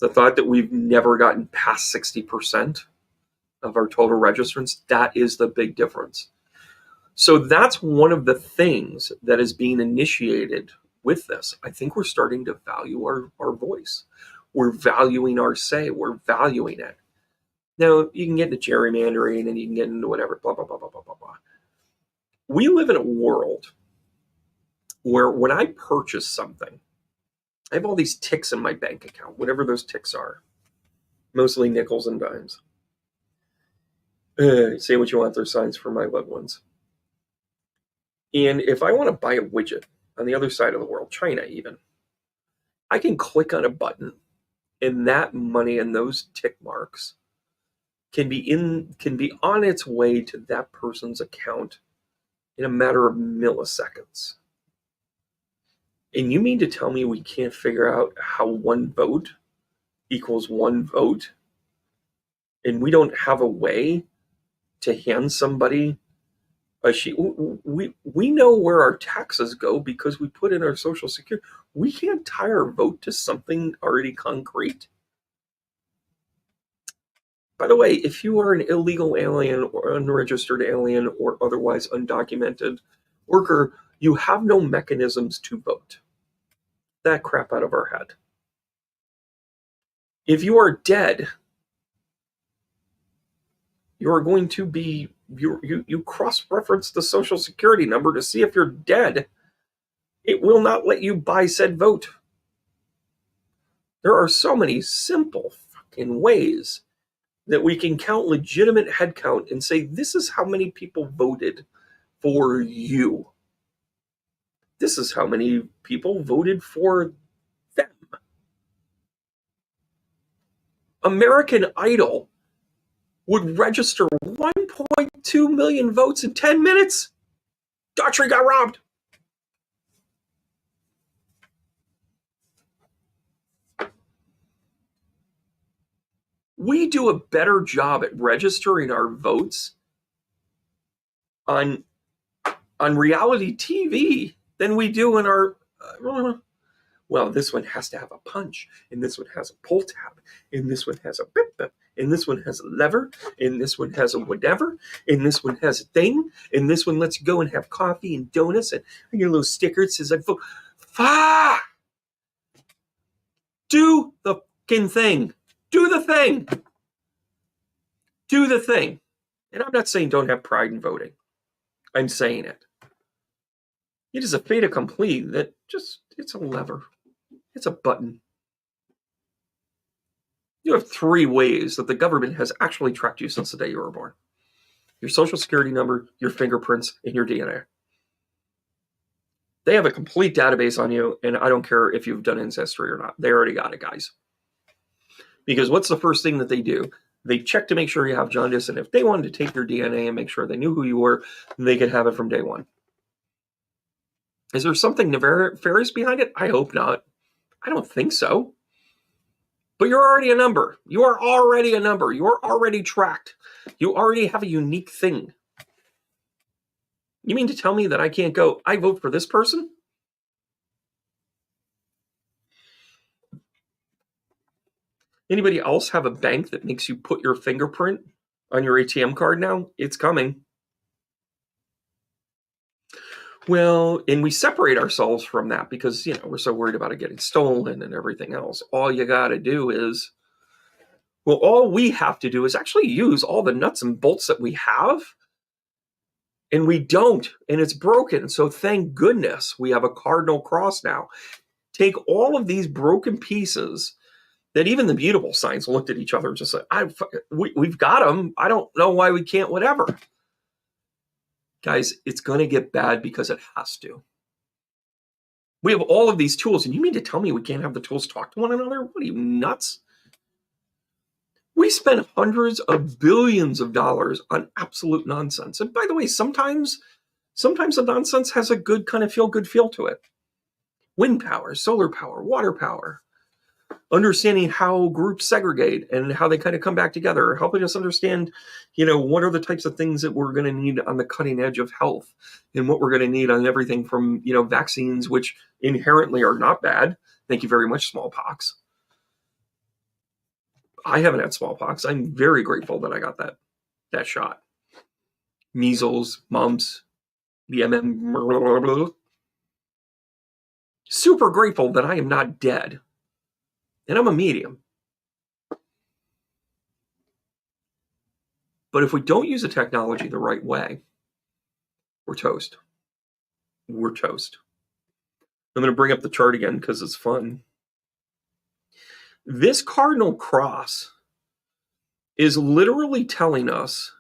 The thought that we've never gotten past 60% of our total registrants, that is the big difference. So that's one of the things that is being initiated with this. I think we're starting to value our voice. We're valuing our say. We're valuing it. Now, you can get into gerrymandering and you can get into whatever, blah, blah, blah, blah, blah, blah, blah. We live in a world where when I purchase something, I have all these ticks in my bank account, whatever those ticks are, mostly nickels and dimes. Say what you want, they're signs for my loved ones. And if I want to buy a widget on the other side of the world, China even, I can click on a button and that money and those tick marks can be on its way to that person's account in a matter of milliseconds. And you mean to tell me we can't figure out how one vote equals one vote? And we don't have a way to hand somebody a sheet? We know where our taxes go because we put in our Social Security. We can't tie our vote to something already concrete. By the way, if you are an illegal alien or unregistered alien or otherwise undocumented worker, you have no mechanisms to vote. that crap out of our head. If you are dead, you are going to be, you cross-reference the social security number to see if you're dead. It will not let you buy said vote. There are so many simple fucking ways that we can count legitimate head count and say, this is how many people voted for you. This is how many people voted for them. American Idol would register 1.2 million votes in 10 minutes. Daughtry got robbed. We do a better job at registering our votes on reality TV than we do in our well, this one has to have a punch, and this one has a pull tab, and this one has a bip bip, and this one has a lever, and this one has a whatever, and this one has a thing, and this one lets you go and have coffee and donuts, and I get a little sticker that says I vote. Do the fucking thing. Do the thing. Do the thing. And I'm not saying don't have pride in voting. I'm saying it. It is a fait accompli that just, it's a lever. It's a button. You have 3 ways that the government has actually tracked you since the day you were born. Your social security number, your fingerprints, and your DNA. They have a complete database on you, and I don't care if you've done ancestry or not. They already got it, guys. Because what's the first thing that they do? They check to make sure you have jaundice, and if they wanted to take your DNA and make sure they knew who you were, they could have it from day one. Is there something nefarious behind it? I hope not. I don't think so. But you're already a number. You are already a number. You are already tracked. You already have a unique thing. You mean to tell me that I can't go, I vote for this person? Anybody else have a bank that makes you put your fingerprint on your ATM card now? It's coming. Well, and we separate ourselves from that because, we're so worried about it getting stolen and everything else. All you got to do is, all we have to do is actually use all the nuts and bolts that we have. And we don't, and it's broken. So thank goodness we have a cardinal cross now. Take all of these broken pieces that even the mutable signs looked at each other and just said, we've got them. I don't know why we can't, whatever. Guys, it's going to get bad because it has to. We have all of these tools, and you mean to tell me we can't have the tools talk to one another? What are you, nuts? We spend hundreds of billions of dollars on absolute nonsense. And by the way, sometimes the nonsense has a good kind of feel-good feel to it. Wind power, solar power, water power. Understanding how groups segregate and how they kind of come back together, helping us understand, what are the types of things that we're going to need on the cutting edge of health and what we're going to need on everything from, vaccines, which inherently are not bad. Thank you very much, smallpox. I haven't had smallpox. I'm very grateful that I got that shot. Measles, mumps, BMM. Super grateful that I am not dead. And I'm a medium. But if we don't use the technology the right way, we're toast. We're toast. I'm going to bring up the chart again because it's fun. This cardinal cross is literally telling us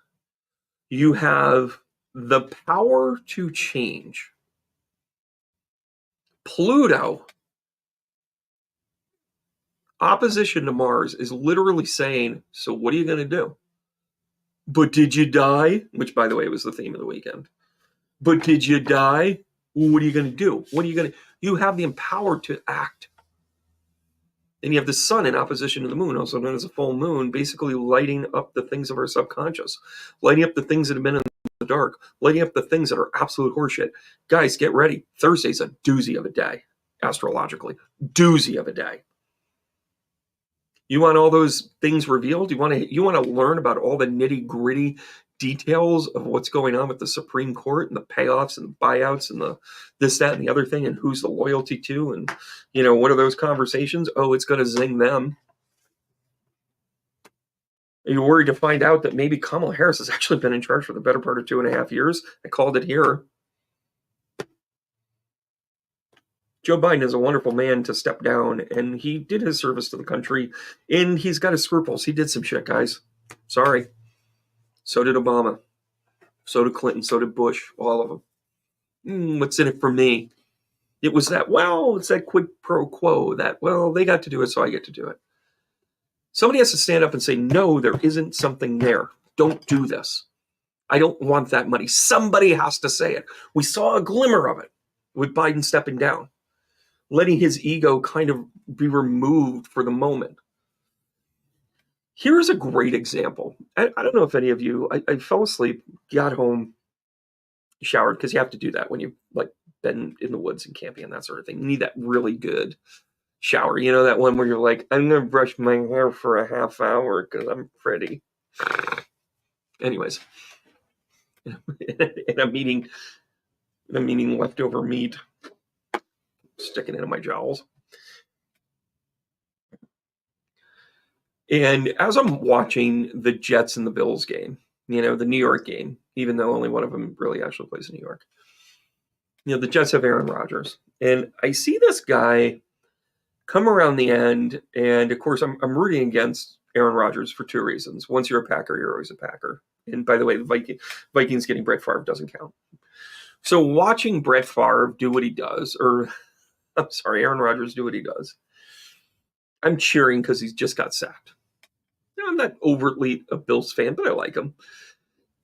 you have the power to change. Pluto, opposition to Mars, is literally saying, so what are you going to do? But did you die? Which, by the way, was the theme of the weekend. But did you die? Well, what are you going to do? You have the power to act. And you have the sun in opposition to the moon, also known as a full moon, basically lighting up the things of our subconscious, lighting up the things that have been in the dark, lighting up the things that are absolute horseshit. Guys, get ready. Thursday's a doozy of a day, astrologically. Doozy of a day. You want all those things revealed? You want to learn about all the nitty-gritty details of what's going on with the Supreme Court and the payoffs and the buyouts and the this, that, and the other thing, and who's the loyalty to, and what are those conversations? Oh, it's going to zing them. Are you worried to find out that maybe Kamala Harris has actually been in charge for the better part of 2.5 years? I called it here. Joe Biden is a wonderful man to step down, and he did his service to the country, and he's got his scruples. He did some shit, guys. Sorry. So did Obama. So did Clinton. So did Bush. All of them. What's in it for me? It was that, it's that quid pro quo, that, they got to do it, so I get to do it. Somebody has to stand up and say, no, there isn't something there. Don't do this. I don't want that money. Somebody has to say it. We saw a glimmer of it with Biden stepping down, letting his ego kind of be removed for the moment. Here's a great example. I don't know if any of you, I fell asleep, got home, showered, because you have to do that when you've been in the woods and camping and that sort of thing. You need that really good shower. That one where you're like, I'm going to brush my hair for a half hour because I'm pretty. Anyways, in a meeting leftover meat, sticking into my jowls. And as I'm watching the Jets and the Bills game, the New York game, even though only one of them really actually plays in New York, the Jets have Aaron Rodgers. And I see this guy come around the end, and of course I'm rooting against Aaron Rodgers for two reasons. Once you're a Packer, you're always a Packer. And by the way, the Vikings getting Brett Favre doesn't count. So watching Brett Favre do what he does, Aaron Rodgers do what he does, I'm cheering because he's just got sacked. I'm not overtly a Bills fan, but I like him.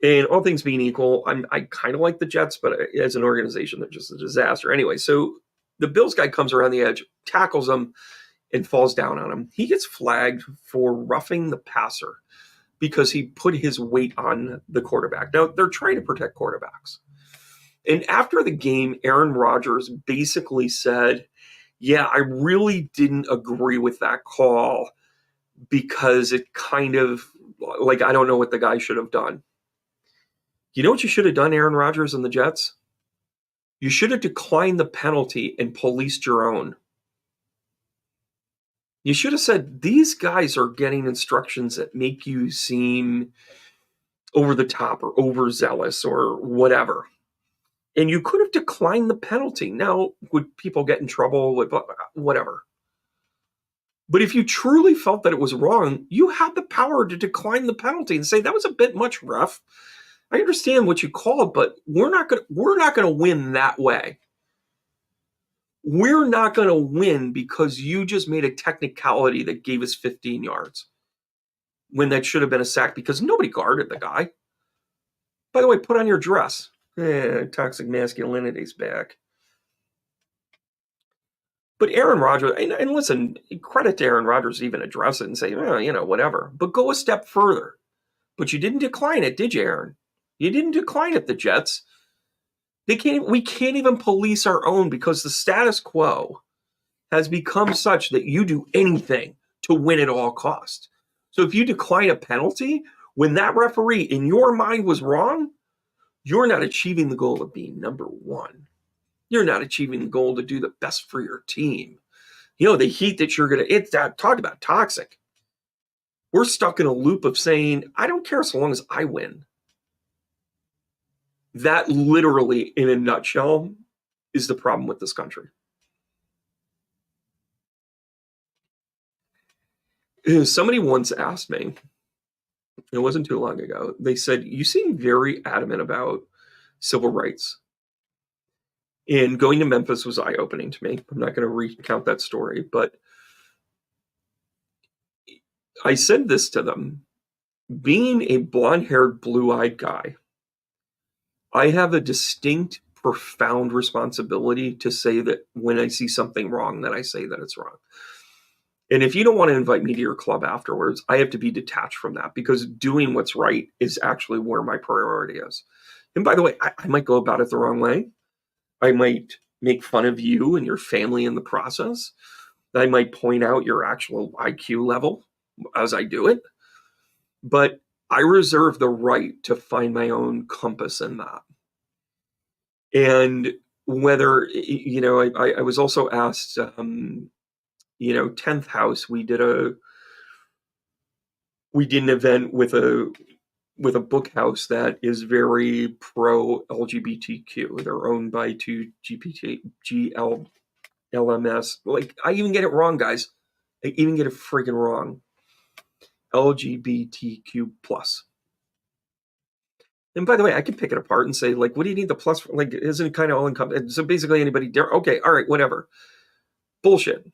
And all things being equal, I kind of like the Jets, but as an organization, they're just a disaster. Anyway, so the Bills guy comes around the edge, tackles him, and falls down on him. He gets flagged for roughing the passer because he put his weight on the quarterback. Now, they're trying to protect quarterbacks. And after the game, Aaron Rodgers basically said, yeah, I really didn't agree with that call because it kind of, I don't know what the guy should have done. You know what you should have done, Aaron Rodgers and the Jets? You should have declined the penalty and policed your own. You should have said, these guys are getting instructions that make you seem over the top or overzealous or whatever. And you could have declined the penalty. Now, would people get in trouble? Whatever. But if you truly felt that it was wrong, you had the power to decline the penalty and say, that was a bit much, ref. I understand what you called, but we're not going to win that way. We're not going to win because you just made a technicality that gave us 15 yards when that should have been a sack because nobody guarded the guy. By the way, put on your dress. Toxic masculinity's back. But Aaron Rodgers, and listen, credit to Aaron Rodgers to even address it and say, whatever. But go a step further. But you didn't decline it, did you, Aaron? You didn't decline it, the Jets. We can't even police our own because the status quo has become such that you do anything to win at all costs. So if you decline a penalty, when that referee in your mind was wrong, you're not achieving the goal of being number one. You're not achieving the goal to do the best for your team. The heat that you're going to, talk about toxic. We're stuck in a loop of saying, I don't care so long as I win. That literally, in a nutshell, is the problem with this country. Somebody once asked me, it wasn't too long ago, they said, you seem very adamant about civil rights. And going to Memphis was eye-opening to me. I'm not going to recount that story, but I said this to them. Being a blonde-haired, blue-eyed guy, I have a distinct, profound responsibility to say that when I see something wrong, that I say that it's wrong. And if you don't want to invite me to your club afterwards, I have to be detached from that because doing what's right is actually where my priority is. And by the way, I might go about it the wrong way. I might make fun of you and your family in the process. I might point out your actual IQ level as I do it. But I reserve the right to find my own compass in that. And whether, I was also asked, 10th house, we did an event with a book house that is very pro LGBTQ. They're owned by two LMS. Like, I even get it wrong, guys. I even get it freaking wrong. LGBTQ plus. And by the way, I can pick it apart and say, like, what do you need the plus for? Like, isn't it kind of all encompassing? So basically, anybody dare? Okay, all right, whatever. Bullshit.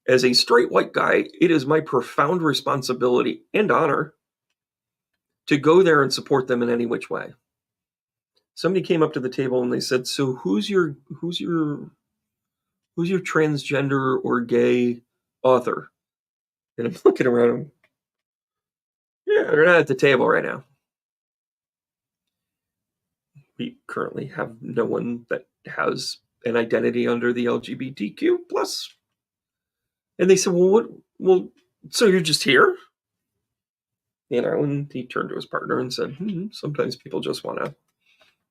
As a straight white guy, it is my profound responsibility and honor to go there and support them in any which way. Somebody came up to the table and they said, "So who's your transgender or gay author?" And I'm looking around them. Yeah, they're not at the table right now. We currently have no one that has an identity under the LGBTQ plus. And they said, "Well, what? Well, so you're just here?" And he turned to his partner and said, "Sometimes people just want to,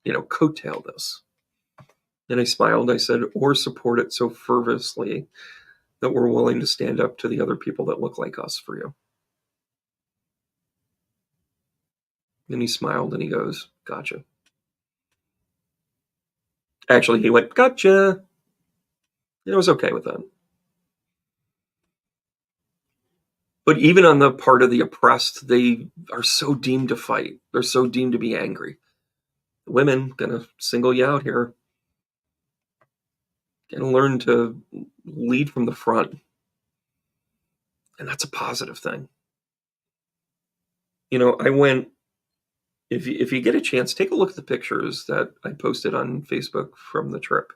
coattail this." And I smiled. I said, "Or support it so fervently that we're willing to stand up to the other people that look like us for you." And he smiled and he goes, "Gotcha." Actually, he went, "Gotcha." And I was okay with that. But even on the part of the oppressed, they are so deemed to fight. They're so deemed to be angry. Women, gonna single you out here. Gonna learn to lead from the front. And that's a positive thing. I went, if you get a chance, take a look at the pictures that I posted on Facebook from the trip.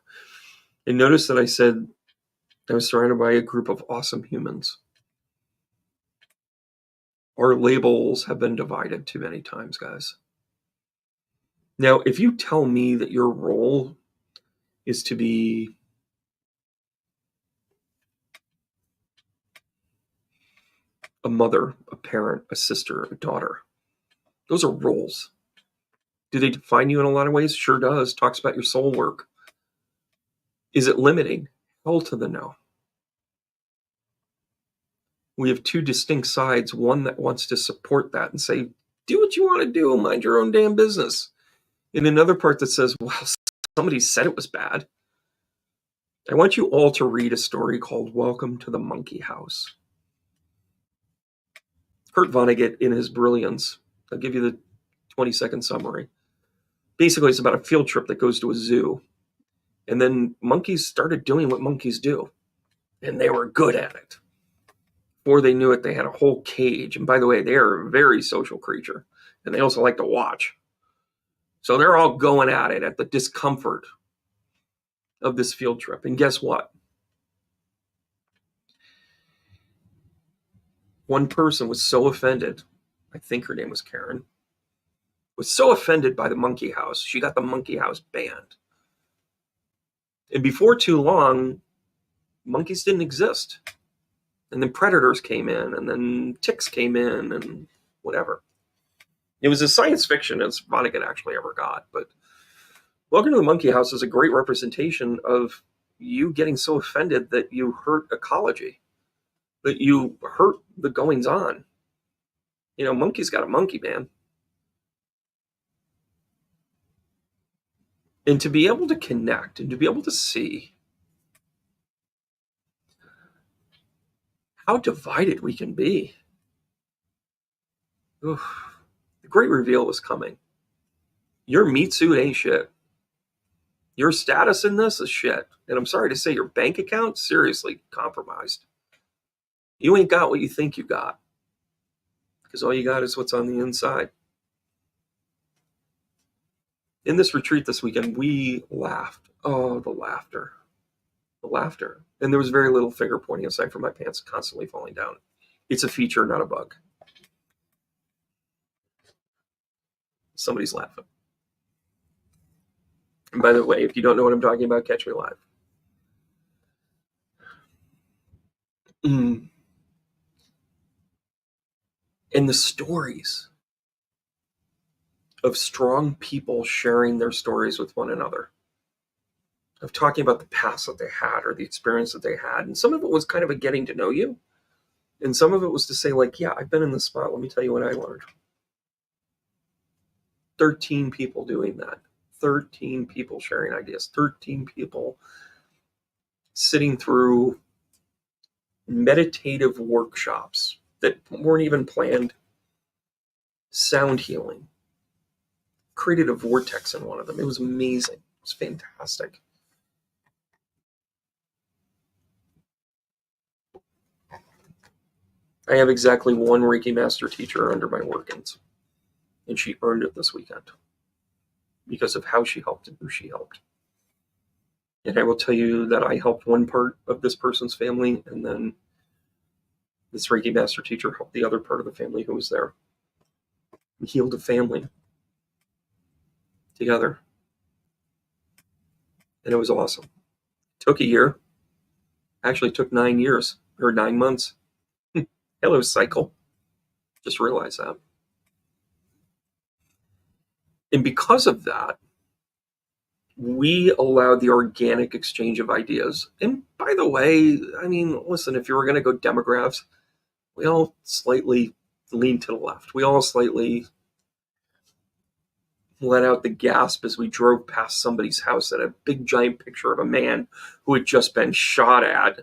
And notice that I said I was surrounded by a group of awesome humans. Our labels have been divided too many times, guys. Now, if you tell me that your role is to be a mother, a parent, a sister, a daughter, those are roles. Do they define you in a lot of ways? Sure does. Talks about your soul work. Is it limiting? Hell to the no. We have two distinct sides, one that wants to support that and say, do what you want to do, mind your own damn business. And another part that says, well, somebody said it was bad. I want you all to read a story called Welcome to the Monkey House. Kurt Vonnegut, in his brilliance, I'll give you the 20-second summary. Basically, it's about a field trip that goes to a zoo. And then monkeys started doing what monkeys do. And they were good at it. Before they knew it, they had a whole cage. And by the way, they are a very social creature. And they also like to watch. So they're all going at it at the discomfort of this field trip. And guess what? One person was so offended, I think her name was Karen, was so offended by the monkey house, she got the monkey house banned. And before too long, monkeys didn't exist. And then predators came in, and then ticks came in, and whatever. It was as science fiction as Vonnegut actually ever got. But Welcome to the Monkey House is a great representation of you getting so offended that you hurt ecology, that you hurt the goings on. Monkey's got a monkey, man. And to be able to connect and to be able to see how divided we can be. Oof. The great reveal is coming. Your meat suit ain't shit. Your status in this is shit. And I'm sorry to say, your bank account, seriously compromised. You ain't got what you think you got. Because all you got is what's on the inside. In this retreat this weekend, we laughed. Oh, the laughter. The laughter. And there was very little finger pointing aside from my pants constantly falling down. It's a feature, not a bug. Somebody's laughing. And by the way, if you don't know what I'm talking about, catch me live. And the stories of strong people sharing their stories with one another, of talking about the past that they had or the experience that they had. And some of it was kind of a getting to know you. And some of it was to say, like, yeah, I've been in this spot. Let me tell you what I learned. 13 people doing that. 13 people sharing ideas. 13 people sitting through meditative workshops that weren't even planned. Sound healing. Created a vortex in one of them. It was amazing. It was fantastic. I have exactly one Reiki master teacher under my workings, and she earned it this weekend because of how she helped and who she helped. And I will tell you that I helped one part of this person's family, and then this Reiki master teacher helped the other part of the family who was there. We healed a family together, and it was awesome. It took a year. Actually, it took 9 years or 9 months. Hello, cycle. Just realized that. And because of that, we allowed the organic exchange of ideas. And by the way, I mean, listen, if you were going to go demographs, we all slightly leaned to the left. We all slightly let out the gasp as we drove past somebody's house that had a big giant picture of a man who had just been shot at.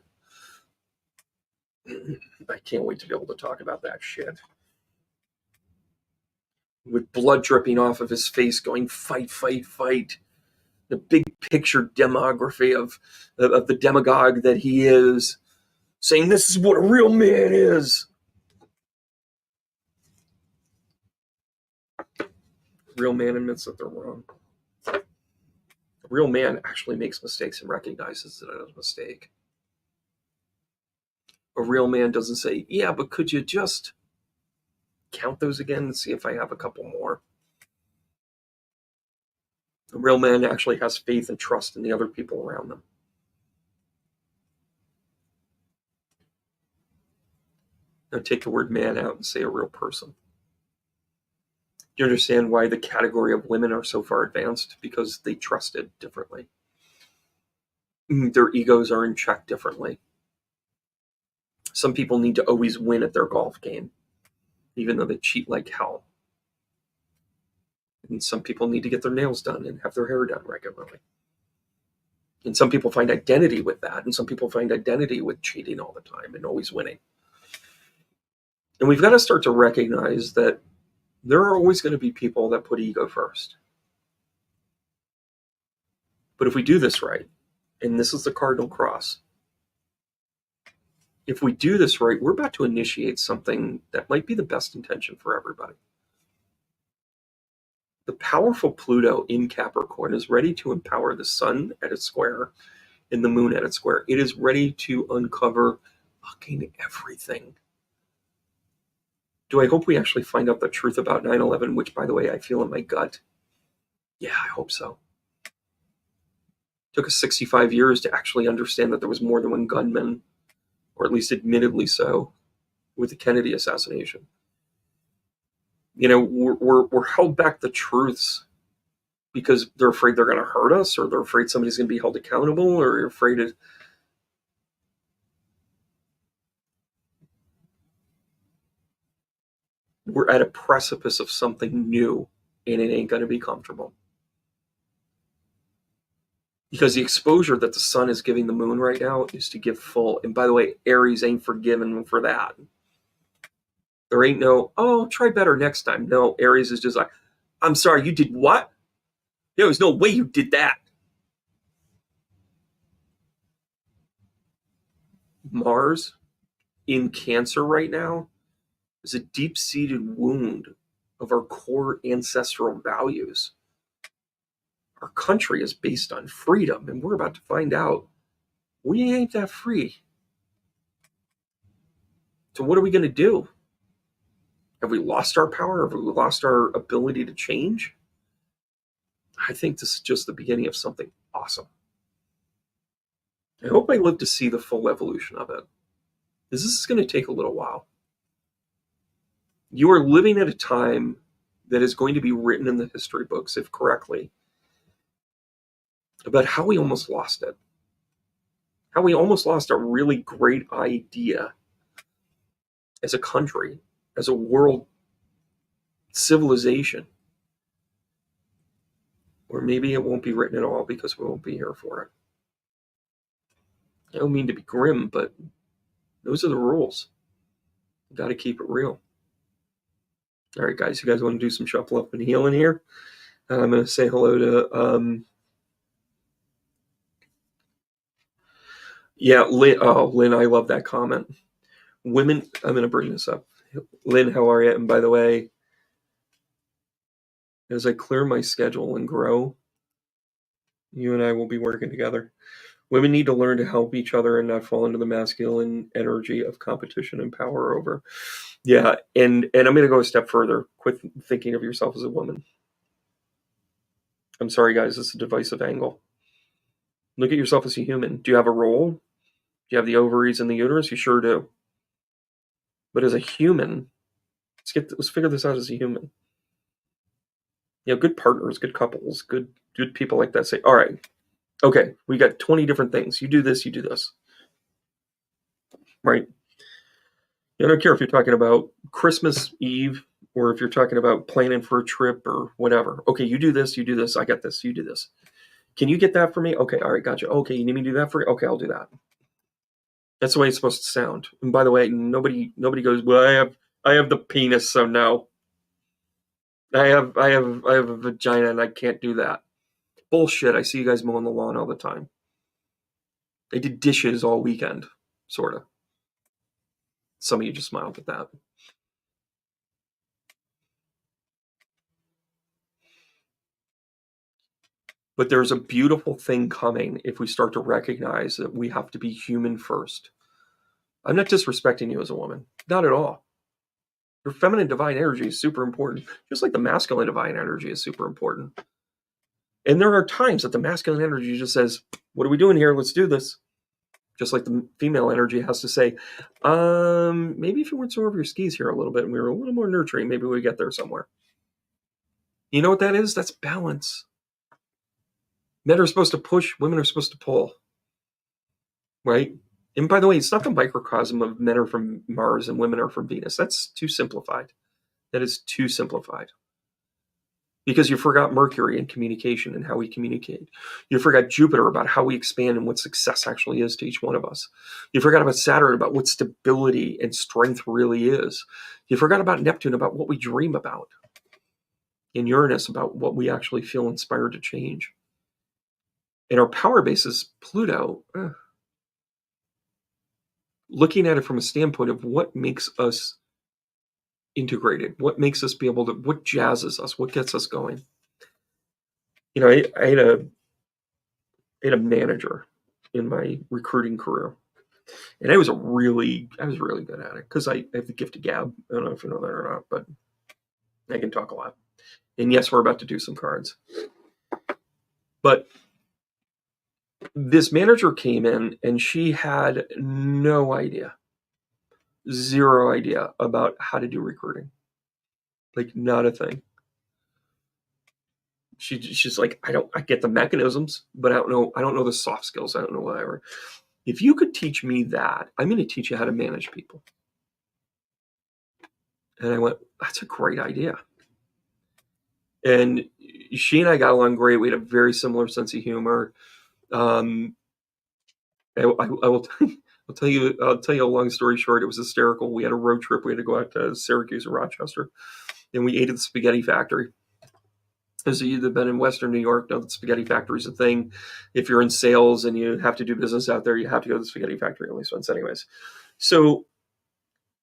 I can't wait to be able to talk about that shit. With blood dripping off of his face going, fight, fight, fight. The big picture demography of the demagogue that he is, saying this is what a real man is. A real man admits that they're wrong. A real man actually makes mistakes and recognizes that it is a mistake. A real man doesn't say, yeah, but could you just count those again and see if I have a couple more? A real man actually has faith and trust in the other people around them. Now take the word man out and say a real person. Do you understand why the category of women are so far advanced? Because they trusted differently. Their egos are in check differently. Some people need to always win at their golf game, even though they cheat like hell. And some people need to get their nails done and have their hair done regularly. And some people find identity with that, and some people find identity with cheating all the time and always winning. And we've got to start to recognize that there are always going to be people that put ego first. But if we do this right, and this is the cardinal cross, if we do this right, we're about to initiate something that might be the best intention for everybody. The powerful Pluto in Capricorn is ready to empower the sun at its square and the moon at its square. It is ready to uncover fucking everything. Do I hope we actually find out the truth about 9/11, which, by the way, I feel in my gut? Yeah, I hope so. It took us 65 years to actually understand that there was more than one gunman, or at least admittedly so, with the Kennedy assassination. You know, we're held back the truths because they're afraid they're going to hurt us, or they're afraid somebody's going to be held accountable, or you're afraid of... We're at a precipice of something new, and it ain't going to be comfortable. Because the exposure that the sun is giving the moon right now is to give full. And by the way, Aries ain't forgiven for that. There ain't no, oh, try better next time. No, Aries is just like, I'm sorry, you did what? There was no way you did that. Mars in Cancer right now is a deep-seated wound of our core ancestral values. Our country is based on freedom, and we're about to find out we ain't that free. So what are we going to do? Have we lost our power? Have we lost our ability to change? I think this is just the beginning of something awesome. I hope I live to see the full evolution of it. This is going to take a little while. You are living at a time that is going to be written in the history books, if correctly, about how we almost lost it. How we almost lost a really great idea as a country, as a world civilization. Or maybe it won't be written at all because we won't be here for it. I don't mean to be grim, but those are the rules. You got to keep it real. All right, guys, you guys want to do some shuffle up and healing here? I'm going to say hello to, Lynn. Oh, Lynn, I love that comment. Women, I'm going to bring this up. Lynn, how are you? And by the way, as I clear my schedule and grow, you and I will be working together. Women need to learn to help each other and not fall into the masculine energy of competition and power over. Yeah, and I'm going to go a step further. Quit thinking of yourself as a woman. I'm sorry, guys, it's a divisive angle. Look at yourself as a human. Do you have a role? Do you have the ovaries and the uterus? You sure do. But as a human, let's figure this out as a human. You know, good partners, good couples, good people like that say, all right, okay, we got 20 different things. You do this, you do this. Right? I don't care if you're talking about Christmas Eve or if you're talking about planning for a trip or whatever. Okay, you do this, I got this, you do this. Can you get that for me? Okay, all right, gotcha. Okay, you need me to do that for you? Okay, I'll do that. That's the way it's supposed to sound. And by the way, nobody goes, well, I have the penis, so no. I have a vagina and I can't do that. Bullshit. I see you guys mowing the lawn all the time. They did dishes all weekend, sort of. Some of you just smiled at that. But there's a beautiful thing coming if we start to recognize that we have to be human first. I'm not disrespecting you as a woman. Not at all. Your feminine divine energy is super important, just like the masculine divine energy is super important. And there are times that the masculine energy just says, what are we doing here? Let's do this. Just like the female energy has to say, maybe if you weren't so over your skis here a little bit and we were a little more nurturing, maybe we get there somewhere. You know what that is? That's balance. Men are supposed to push, women are supposed to pull. Right? And by the way, it's not the microcosm of men are from Mars and women are from Venus. That's too simplified. That is too simplified. Because you forgot Mercury and communication and how we communicate. You forgot Jupiter about how we expand and what success actually is to each one of us. You forgot about Saturn about what stability and strength really is. You forgot about Neptune about what we dream about. And Uranus about what we actually feel inspired to change. And our power base is Pluto. Looking at it from a standpoint of what makes us integrated, what makes us be able to, what jazzes us, what gets us going. You know, I had a manager in my recruiting career, and I was really good at it because I have the gift of gab. I don't know if you know that or not, but I can talk a lot. And yes, we're about to do some cards, but this manager came in and she had no idea, zero idea about how to do recruiting, like not a thing. She's like, I get the mechanisms, but I don't know the soft skills. I don't know whatever. If you could teach me that, I'm going to teach you how to manage people. And I went, that's a great idea. And she and I got along great. We had a very similar sense of humor. I will tell you a long story short. It was hysterical. We had a road trip. We had to go out to Syracuse or Rochester, and we ate at the Spaghetti Factory. As you've been in Western New York, know that Spaghetti Factory is a thing. If you're in sales and you have to do business out there, you have to go to the Spaghetti Factory at least once anyways. So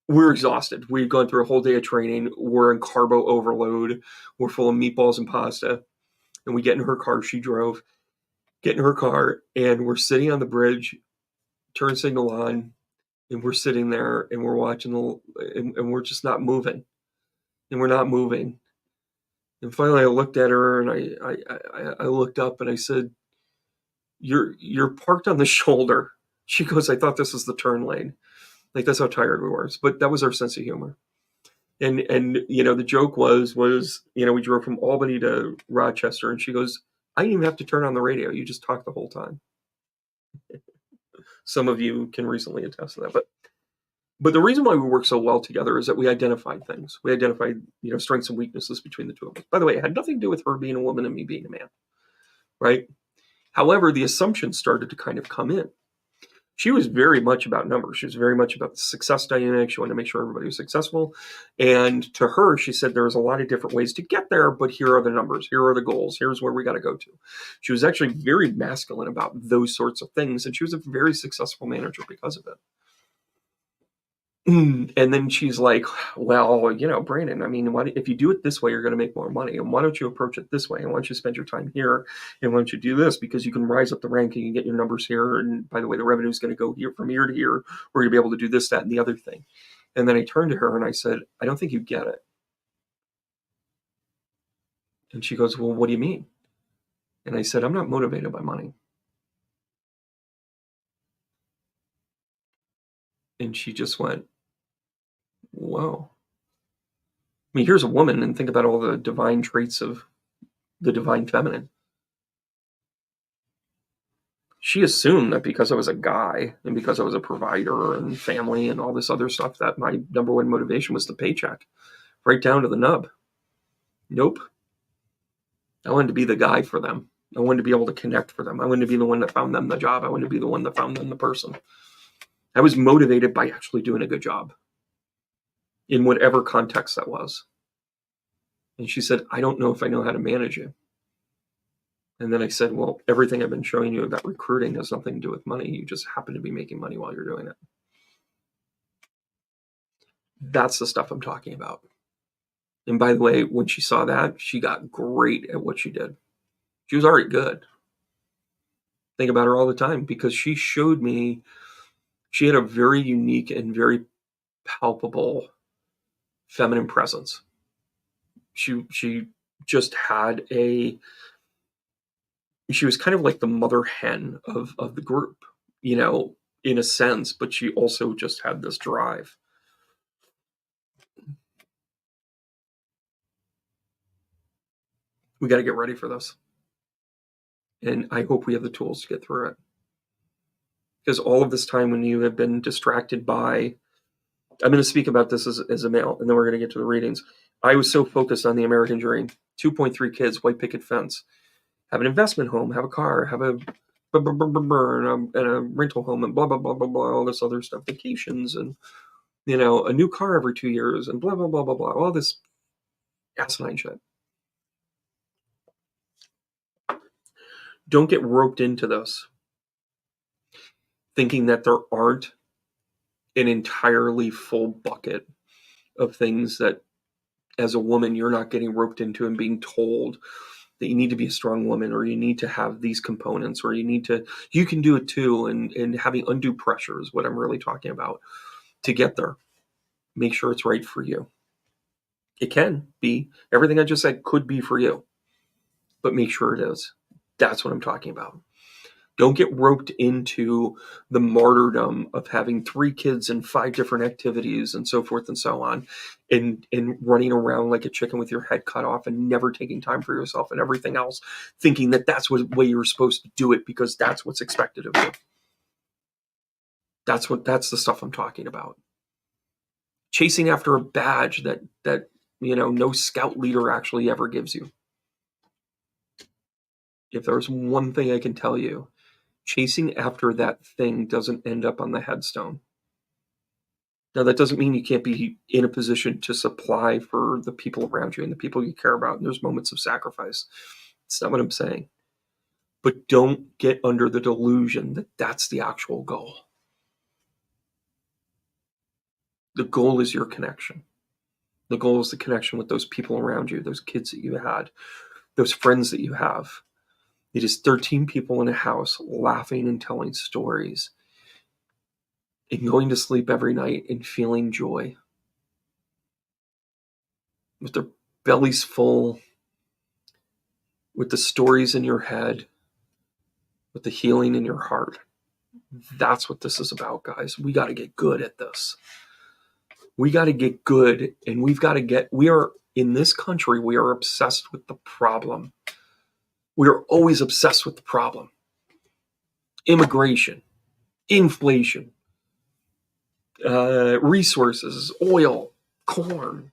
we're exhausted. We've gone through a whole day of training. We're in carbo overload. We're full of meatballs and pasta. And we get in her car. She drove. Get in her car, and we're sitting on the bridge, turn signal on, and we're sitting there, and we're watching and we're just not moving. And we're not moving. And finally, I looked at her, and I looked up, and I said, "You're parked on the shoulder." She goes, "I thought this was the turn lane." Like, that's how tired we were. But that was our sense of humor. And the joke was, we drove from Albany to Rochester, and she goes, I didn't even have to turn on the radio. You just talked the whole time. Some of you can recently attest to that. But the reason why we work so well together is that we identified things. We identified, strengths and weaknesses between the two of us. By the way, it had nothing to do with her being a woman and me being a man, right? However, the assumptions started to kind of come in. She was very much about numbers. She was very much about the success dynamic. She wanted to make sure everybody was successful. And to her, she said there was a lot of different ways to get there, but here are the numbers. Here are the goals. Here's where we got to go to. She was actually very masculine about those sorts of things. And she was a very successful manager because of it. And then she's like, well, Brandon, I mean, if you do it this way, you're going to make more money. And why don't you approach it this way? And why don't you spend your time here? And why don't you do this? Because you can rise up the ranking and get your numbers here. And by the way, the revenue is going to go here from here to here. We're going to be able to do this, that, and the other thing. And then I turned to her and I said, I don't think you get it. And she goes, well, what do you mean? And I said, I'm not motivated by money. And she just went, whoa. I mean, here's a woman, and think about all the divine traits of the divine feminine. She assumed that because I was a guy and because I was a provider and family and all this other stuff, that my number one motivation was the paycheck, right down to the nub. Nope. I wanted to be the guy for them. I wanted to be able to connect for them. I wanted to be the one that found them the job. I wanted to be the one that found them the person. I was motivated by actually doing a good job in whatever context that was. And she said, I don't know if I know how to manage you. And then I said, well, everything I've been showing you about recruiting has nothing to do with money. You just happen to be making money while you're doing it. That's the stuff I'm talking about. And by the way, when she saw that, she got great at what she did. She was already good. Think about her all the time because she showed me she had a very unique and very palpable feminine presence. She just had she was kind of like the mother hen of the group, in a sense, but she also just had this drive. We got to get ready for this. And I hope we have the tools to get through it. Because all of this time when you have been distracted by, I'm going to speak about this as a male, and then we're going to get to the readings. I was so focused on the American dream, 2.3 kids, white picket fence, have an investment home, have a car, have a and a rental home, and blah, blah, blah, blah, blah, all this other stuff, vacations, and, a new car every 2 years, and blah, blah, blah, blah, blah, all this asinine shit. Don't get roped into this thinking that there aren't an entirely full bucket of things that, as a woman, you're not getting roped into and being told that you need to be a strong woman, or you need to have these components, or you can do it too. And having undue pressure is what I'm really talking about to get there. Make sure it's right for you. It can be. Everything I just said could be for you, but make sure it is. That's what I'm talking about. Don't get roped into the martyrdom of having 3 kids and 5 different activities and so forth and so on, and running around like a chicken with your head cut off and never taking time for yourself and everything else, thinking that that's the way you're supposed to do it because that's what's expected of you. That's the stuff I'm talking about. Chasing after a badge that no scout leader actually ever gives you. If there's one thing I can tell you, chasing after that thing doesn't end up on the headstone. Now, that doesn't mean you can't be in a position to supply for the people around you and the people you care about. And there's moments of sacrifice. That's not what I'm saying. But don't get under the delusion that that's the actual goal. The goal is your connection. The goal is the connection with those people around you, those kids that you had, those friends that you have. It is 13 people in a house laughing and telling stories and going to sleep every night and feeling joy with their bellies full, with the stories in your head, with the healing in your heart. That's what this is about, guys. We got to get good at this. We got to get good, and we are, in this country, we are obsessed with the problem. We are always obsessed with the problem. Immigration, inflation, resources, oil, corn,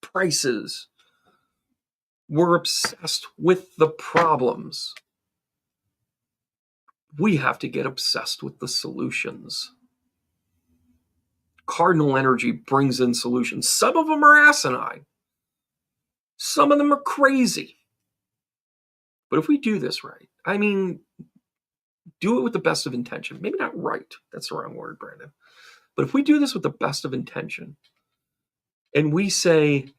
prices. We're obsessed with the problems. We have to get obsessed with the solutions. Cardinal energy brings in solutions. Some of them are asinine. Some of them are crazy. But if we do this right, I mean, do it with the best of intention. Maybe not right. That's the wrong word, Brandon. But if we do this with the best of intention, and we say,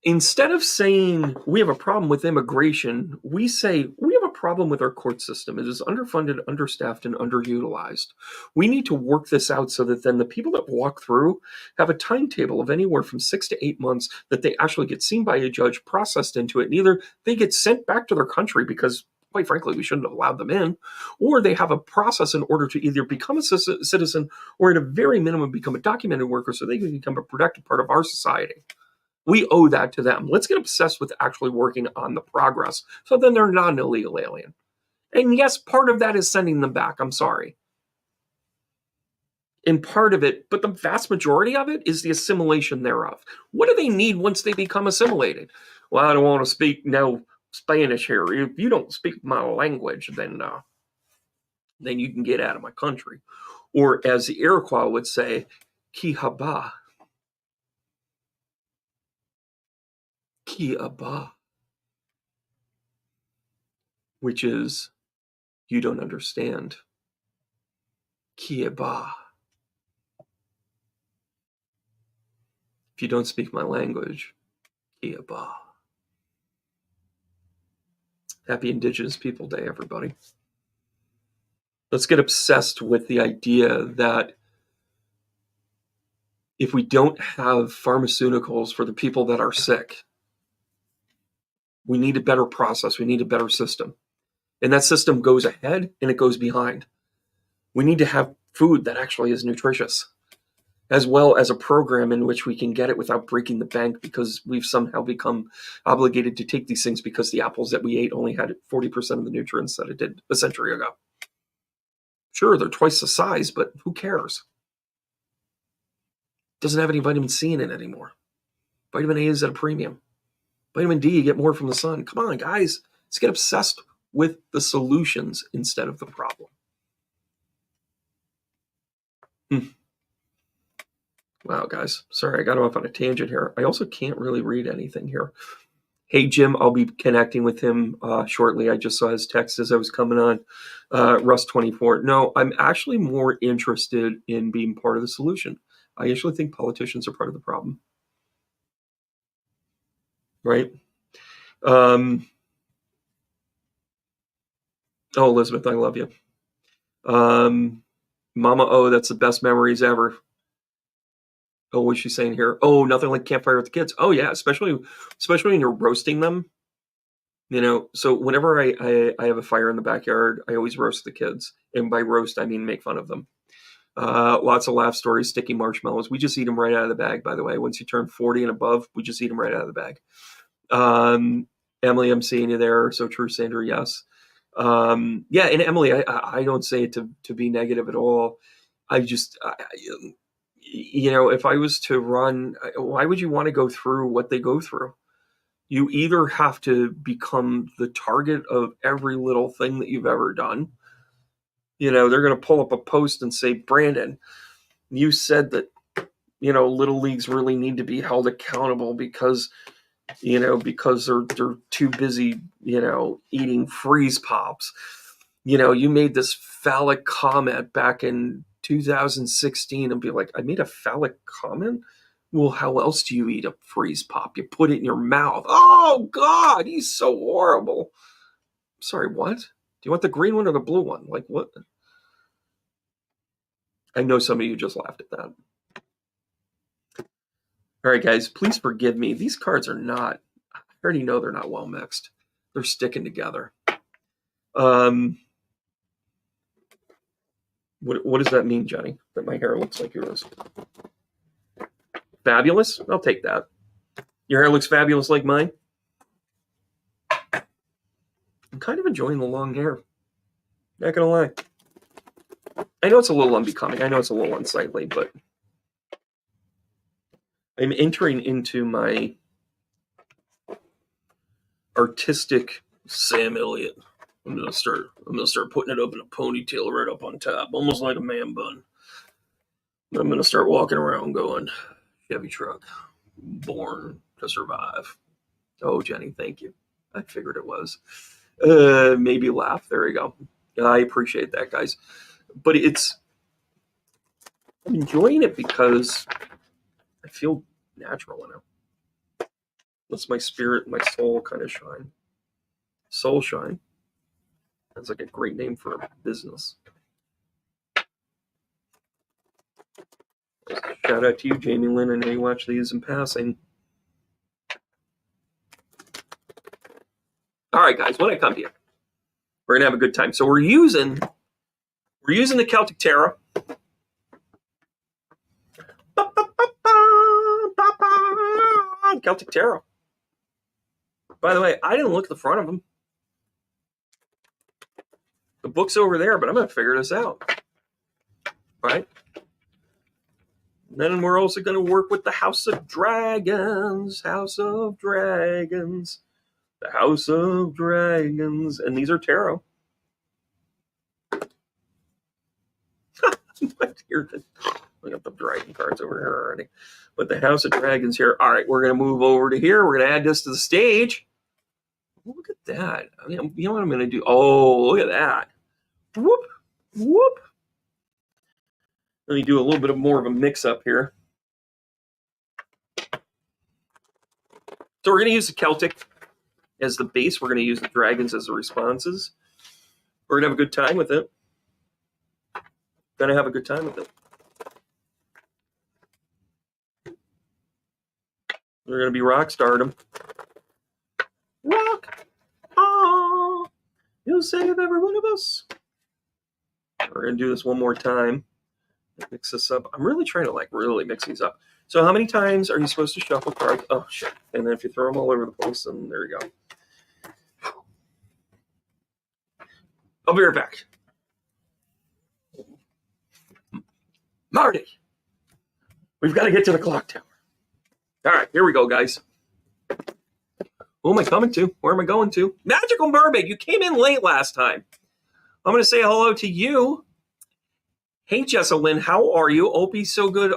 instead of saying we have a problem with immigration, we say we have a problem with our court system. It is underfunded, understaffed, and underutilized. We need to work this out so that then the people that walk through have a timetable of anywhere from 6 to 8 months that they actually get seen by a judge, processed into it, and either they get sent back to their country because, quite frankly, we shouldn't have allowed them in, or they have a process in order to either become a citizen or at a very minimum become a documented worker so they can become a productive part of our society. We owe that to them. Let's get obsessed with actually working on the progress so then they're not an illegal alien. And yes, part of that is sending them back. I'm sorry. And part of it, but the vast majority of it is the assimilation thereof. What do they need once they become assimilated? Well, I don't want to speak no Spanish here. If you don't speak my language, then you can get out of my country. Or as the Iroquois would say, ki haba. Ki haba. Which is, you don't understand. Ki haba. If you don't speak my language, ki haba. Happy Indigenous People Day, everybody. Let's get obsessed with the idea that if we don't have pharmaceuticals for the people that are sick, we need a better process. We need a better system. And that system goes ahead and it goes behind. We need to have food that actually is nutritious, as well as a program in which we can get it without breaking the bank because we've somehow become obligated to take these things because the apples that we ate only had 40% of the nutrients that it did a century ago. Sure, they're twice the size, but who cares? Doesn't have any vitamin C in it anymore. Vitamin A is at a premium. Vitamin D, you get more from the sun. Come on, guys. Let's get obsessed with the solutions instead of the problem. Wow, guys. Sorry, I got off on a tangent here. I also can't really read anything here. Hey, Jim, I'll be connecting with him shortly. I just saw his text as I was coming on. Russ24. No, I'm actually more interested in being part of the solution. I actually think politicians are part of the problem. Right? Oh, Elizabeth, I love you. Mama, oh, that's the best memories ever. Oh, what's she saying here? Oh, nothing like campfire with the kids. Oh, yeah, especially when you're roasting them. You know, so whenever I have a fire in the backyard, I always roast the kids. And by roast, I mean make fun of them. Lots of laugh stories, sticky marshmallows. We just eat them right out of the bag, by the way. Once you turn 40 and above, we just eat them right out of the bag. Emily, I'm seeing you there. So true, Sandra, yes. Yeah, and Emily, I don't say it to be negative at all. I just, you know, if I was to run, why would you want to go through what they go through? You either have to become the target of every little thing that you've ever done. You know, they're going to pull up a post and say, Brandon, you said that, you know, little leagues really need to be held accountable because they're too busy, you know, eating freeze pops. You know, you made this phallic comment back in 2016 and be like, I made a phallic comment? Well, how else do you eat a freeze pop? You put it in your mouth. Oh, God, he's so horrible. Sorry, what? Do you want the green one or the blue one? Like, what? I know some of you just laughed at that. All right, guys, please forgive me. These cards are not, I already know they're not well mixed. They're sticking together. What does that mean, Jenny? That my hair looks like yours? Fabulous. I'll take that. Your hair looks fabulous like mine. I'm kind of enjoying the long hair. Not gonna lie. I know it's a little unbecoming. I know it's a little unsightly, but I'm entering into my artistic Sam Elliott. I'm gonna start putting it up in a ponytail right up on top, almost like a man bun. But I'm gonna start walking around going, Chevy truck, born to survive. Oh, Jenny, thank you. I figured it was. Maybe laugh. There we go. I appreciate that, guys. But I'm enjoying it because I feel natural in it. Lets my spirit, my soul kind of shine. Soul shine. That's like a great name for a business. Shout out to you, Jamie Lynn. I know you watch these in passing. All right, guys, when I come to you, we're gonna have a good time. So we're using the Celtic Tarot. Celtic Tarot. By the way, I didn't look at the front of them. The book's over there, but I'm gonna figure this out. Right? And then we're also gonna work with the House of Dragons. House of Dragons. The House of Dragons. And these are tarot. Look at the dragon cards over here already. But the House of Dragons here. All right, we're going to move over to here. We're going to add this to the stage. Look at that. I mean, you know what I'm going to do? Oh, look at that. Whoop, whoop. Let me do a little bit more of a mix-up here. So we're going to use the Celtic as the base. We're going to use the dragons as the responses. We're going to have a good time with it. Going to have a good time with it. We're going to be rock stardom. Rock. Oh, you'll save every one of us. We're going to do this one more time. Mix this up. I'm really trying to really mix these up. So how many times are you supposed to shuffle cards? Oh, shit. And then if you throw them all over the place, then there you go. I'll be right back. Marty, we've got to get to the clock tower. All right, here we go, guys. Who am I coming to? Where am I going to? Magical Mermaid, you came in late last time. I'm going to say hello to you. Hey, Jessalyn, how are you? Opie's so good.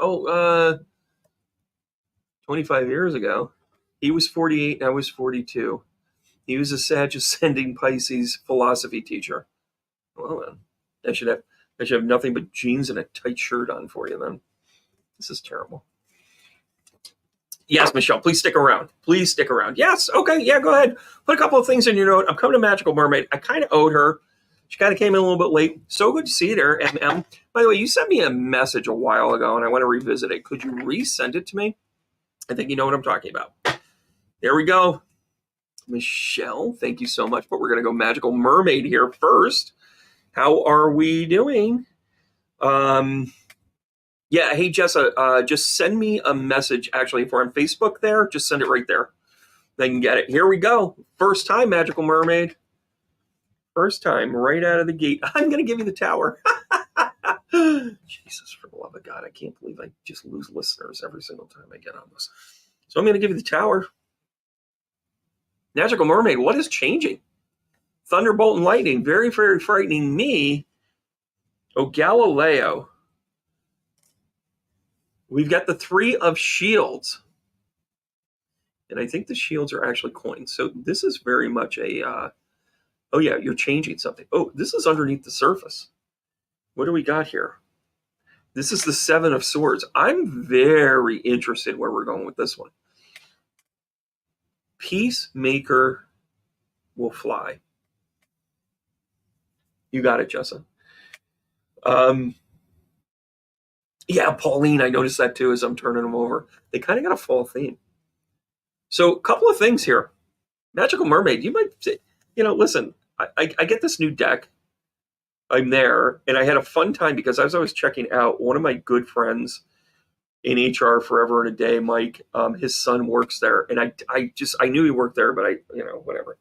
25 years ago. He was 48 and I was 42. He was a Sag Ascending Pisces philosophy teacher. Well, then, I should have nothing but jeans and a tight shirt on for you then. This is terrible. Yes, Michelle, please stick around. Please stick around. Yes, okay, yeah, go ahead. Put a couple of things in your note. I'm coming to Magical Mermaid. I kind of owed her. She kind of came in a little bit late. So good to see her, MM. By the way, you sent me a message a while ago, and I want to revisit it. Could you resend it to me? I think you know what I'm talking about. There we go. Michelle, thank you so much. But we're going to go Magical Mermaid here first. How are we doing? Yeah, hey, Jessa, just send me a message, actually, if we're on Facebook there. Just send it right there. They can get it. Here we go. First time, Magical Mermaid. First time, right out of the gate. I'm going to give you the tower. Jesus, for the love of God, I can't believe I just lose listeners every single time I get on this. So I'm going to give you the tower. Magical Mermaid, what is changing? Thunderbolt and lightning, very, very frightening me. Oh, Galileo. We've got the Three of Shields. And I think the shields are actually coins. So this is very much a, oh yeah, you're changing something. Oh, this is underneath the surface. What do we got here? This is the Seven of Swords. I'm very interested where we're going with this one. Peacemaker will fly. You got it, Jessa. Yeah, Pauline, I noticed that too as I'm turning them over. They kind of got a fall theme. So a couple of things here. Magical Mermaid, you might say, listen, I get this new deck. I'm there, and I had a fun time because as I was checking out, one of my good friends in HR forever and a day, Mike. His son works there, and I knew he worked there, but whatever.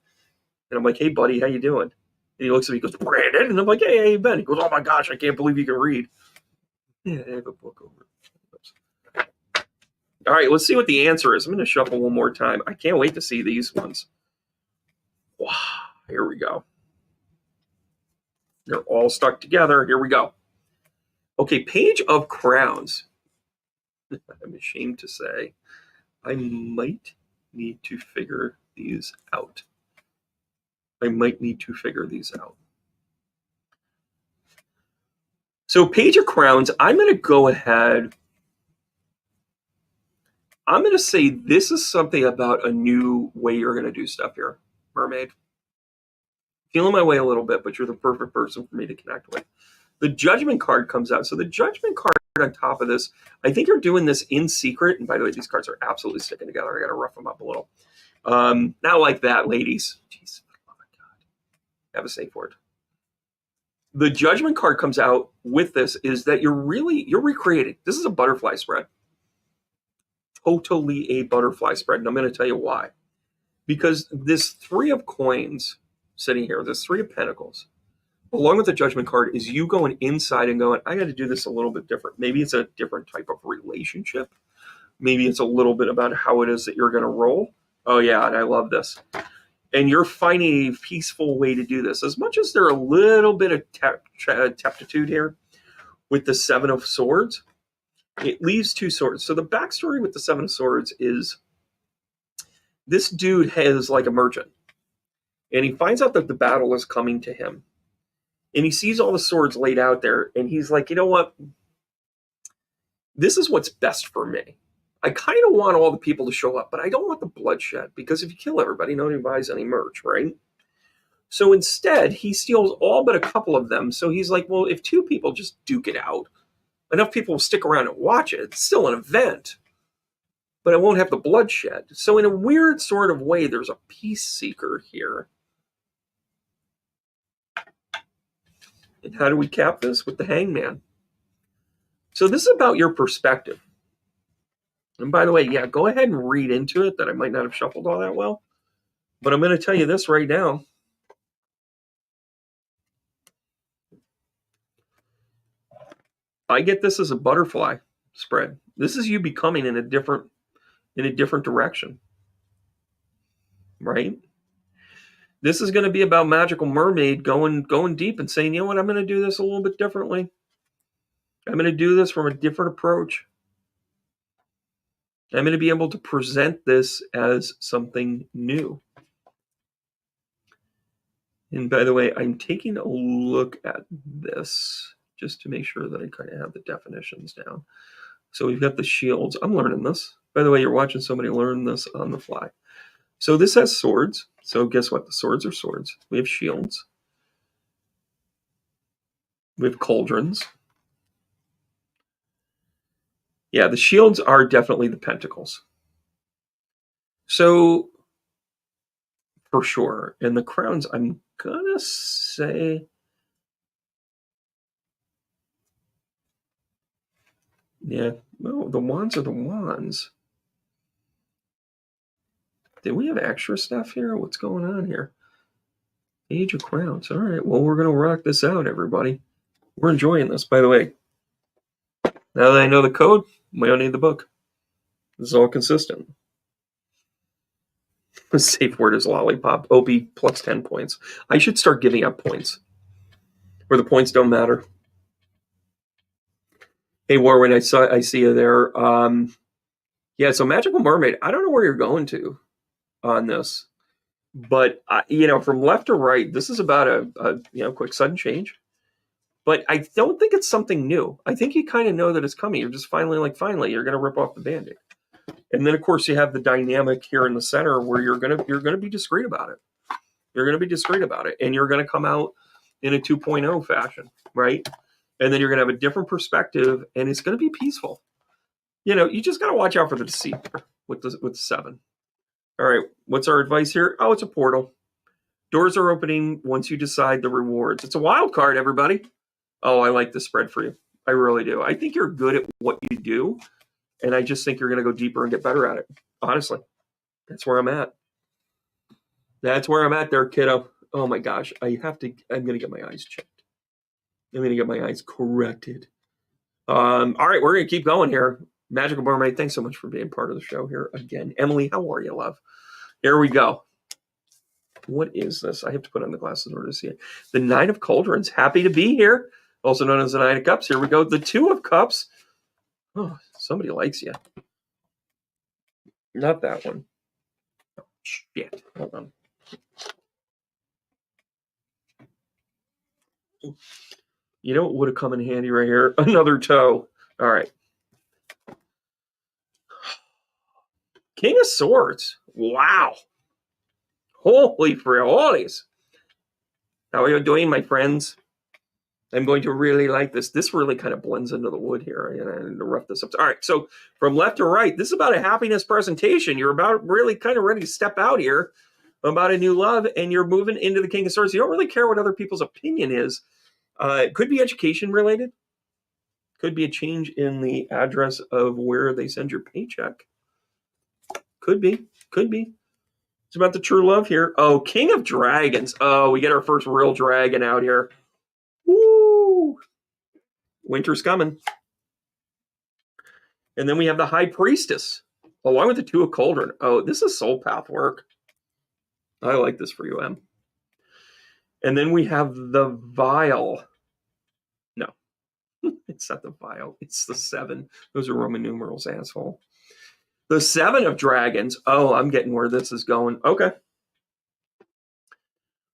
And I'm like, hey, buddy, how you doing? And he looks at me, he goes, Brandon, and I'm like, hey, how you been? He goes, oh my gosh, I can't believe you can read. Yeah, I have a book over. All right, let's see what the answer is. I'm going to shuffle one more time. I can't wait to see these ones. Wow, here we go. They're all stuck together. Here we go. Okay, Page of Crowns. I'm ashamed to say I might need to figure these out. So Page of Crowns, I'm going to go ahead. I'm going to say this is something about a new way you're going to do stuff here, Mermaid. Feeling my way a little bit, but you're the perfect person for me to connect with. The Judgment card comes out. So the Judgment card on top of this, I think you're doing this in secret. And by the way, these cards are absolutely sticking together. I got to rough them up a little. Not like that, ladies. Jeez, oh my God. Have a safe word. The Judgment card comes out with this is that you're recreating. This is a butterfly spread. Totally a butterfly spread. And I'm going to tell you why. Because this Three of Coins sitting here, this Three of Pentacles, along with the Judgment card, is you going inside and going, I got to do this a little bit different. Maybe it's a different type of relationship. Maybe it's a little bit about how it is that you're going to roll. Oh, yeah, and I love this. And you're finding a peaceful way to do this. As much as there's a little bit of teptitude here with the Seven of Swords, it leaves two swords. So the backstory with the Seven of Swords is this dude has like a merchant. And he finds out that the battle is coming to him. And he sees all the swords laid out there. And he's like, you know what? This is what's best for me. I kind of want all the people to show up, but I don't want the bloodshed. Because if you kill everybody, nobody buys any merch, right? So instead, he steals all but a couple of them. So he's like, well, if two people just duke it out, enough people will stick around and watch it. It's still an event. But I won't have the bloodshed. So in a weird sort of way, there's a peace seeker here. And how do we cap this? With the Hangman. So this is about your perspective. And by the way, yeah, go ahead and read into it that I might not have shuffled all that well. But I'm going to tell you this right now. I get this as a butterfly spread. This is you becoming in a different direction. Right? This is going to be about Magical Mermaid going deep and saying, you know what, I'm going to do this a little bit differently. I'm going to do this from a different approach. I'm going to be able to present this as something new. And by the way, I'm taking a look at this just to make sure that I kind of have the definitions down. So we've got the shields. I'm learning this. By the way, you're watching somebody learn this on the fly. So this has swords. So guess what? The swords are swords. We have shields. We have cauldrons. Yeah, the shields are definitely the pentacles. So, for sure. And the crowns, I'm going to say... Yeah, well, the wands are the wands. Did we have extra stuff here? What's going on here? Age of Crowns. All right, well, we're going to rock this out, everybody. We're enjoying this, by the way. Now that I know the code, we don't need the book. This is all consistent. The safe word is lollipop. OP plus 10 points. I should start giving out points. Where the points don't matter. Hey, Warren, I see you there. Yeah, so Magical Mermaid, I don't know where you're going to on this. But, from left to right, this is about a quick sudden change. But I don't think it's something new. I think you kind of know that it's coming. You're just finally, you're going to rip off the Band-Aid. And then, of course, you have the dynamic here in the center where you're going to be discreet about it. You're going to be discreet about it. And you're going to come out in a 2.0 fashion, right? And then you're going to have a different perspective, and it's going to be peaceful. You just got to watch out for the deceit with the 7. All right, what's our advice here? Oh, it's a portal. Doors are opening once you decide the rewards. It's a wild card, everybody. Oh, I like this spread for you. I really do. I think you're good at what you do. And I just think you're going to go deeper and get better at it. Honestly, that's where I'm at. That's where I'm at there, kiddo. Oh my gosh. I'm going to get my eyes checked. I'm going to get my eyes corrected. All right, we're going to keep going here. Magical Mermaid, thanks so much for being part of the show here again. Emily, how are you, love? Here we go. What is this? I have to put on the glasses in order to see it. The Nine of Cauldrons. Happy to be here. Also known as the Nine of Cups. Here we go. The Two of Cups. Oh, somebody likes you. Not that one. Oh, shit. Hold on. You know what would have come in handy right here? Another toe. All right. King of Swords. Wow. Holy frioles. How are you doing, my friends? I'm going to really like this. This really kind of blends into the wood here. I need to rough this up. All right, so from left to right, this is about a happiness presentation. You're about really kind of ready to step out here about a new love, and you're moving into the King of Swords. You don't really care what other people's opinion is. It could be education related. Could be a change in the address of where they send your paycheck. Could be. It's about the true love here. Oh, King of Dragons. Oh, we get our first real dragon out here. Woo! Winter's coming. And then we have the High Priestess, along with the Two of Cauldron. Oh, this is soul path work. I like this for you, Em. And then we have the Vial. No, it's not the Vial. It's the 7. Those are Roman numerals, asshole. The 7 of Dragons. Oh, I'm getting where this is going. Okay.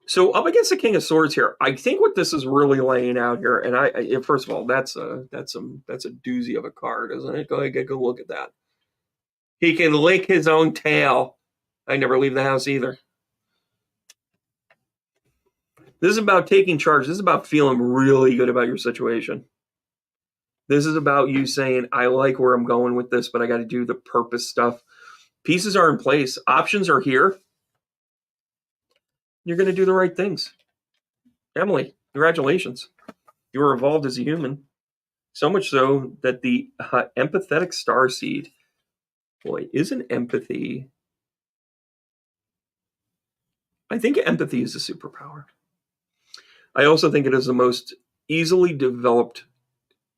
So up against the King of Swords here, I think what this is really laying out here, and first of all, that's a doozy of a card, isn't it? Go ahead, go look at that. He can lick his own tail. I never leave the house either. This is about taking charge. This is about feeling really good about your situation. This is about you saying, I like where I'm going with this, but I got to do the purpose stuff. Pieces are in place. Options are here. You're going to do the right things. Emily, congratulations. You were evolved as a human. So much so that the empathetic starseed, boy, isn't empathy. I think empathy is a superpower. I also think it is the most easily developed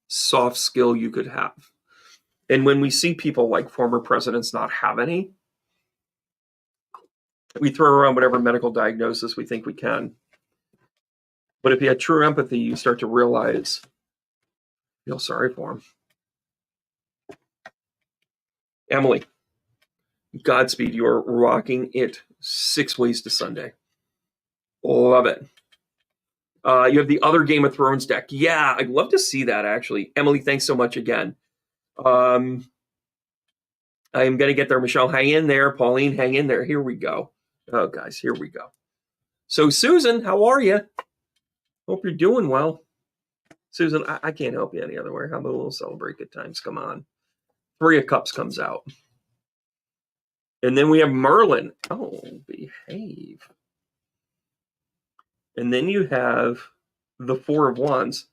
soft skill you could have. And when we see people like former presidents not have any, we throw around whatever medical diagnosis we think we can. But if you had true empathy, you start to realize, feel sorry for him. Emily, Godspeed. You are rocking it 6 ways to Sunday. Love it. You have the other Game of Thrones deck. Yeah, I'd love to see that, actually. Emily, thanks so much again. I am going to get there. Michelle, hang in there. Pauline, hang in there. Here we go. Oh, guys, here we go. So, Susan, how are you? Hope you're doing well. Susan, I can't help you any other way. How about a little celebrate good times? Come on. 3 of Cups comes out. And then we have Merlin. Oh, behave. And then you have the 4 of Wands.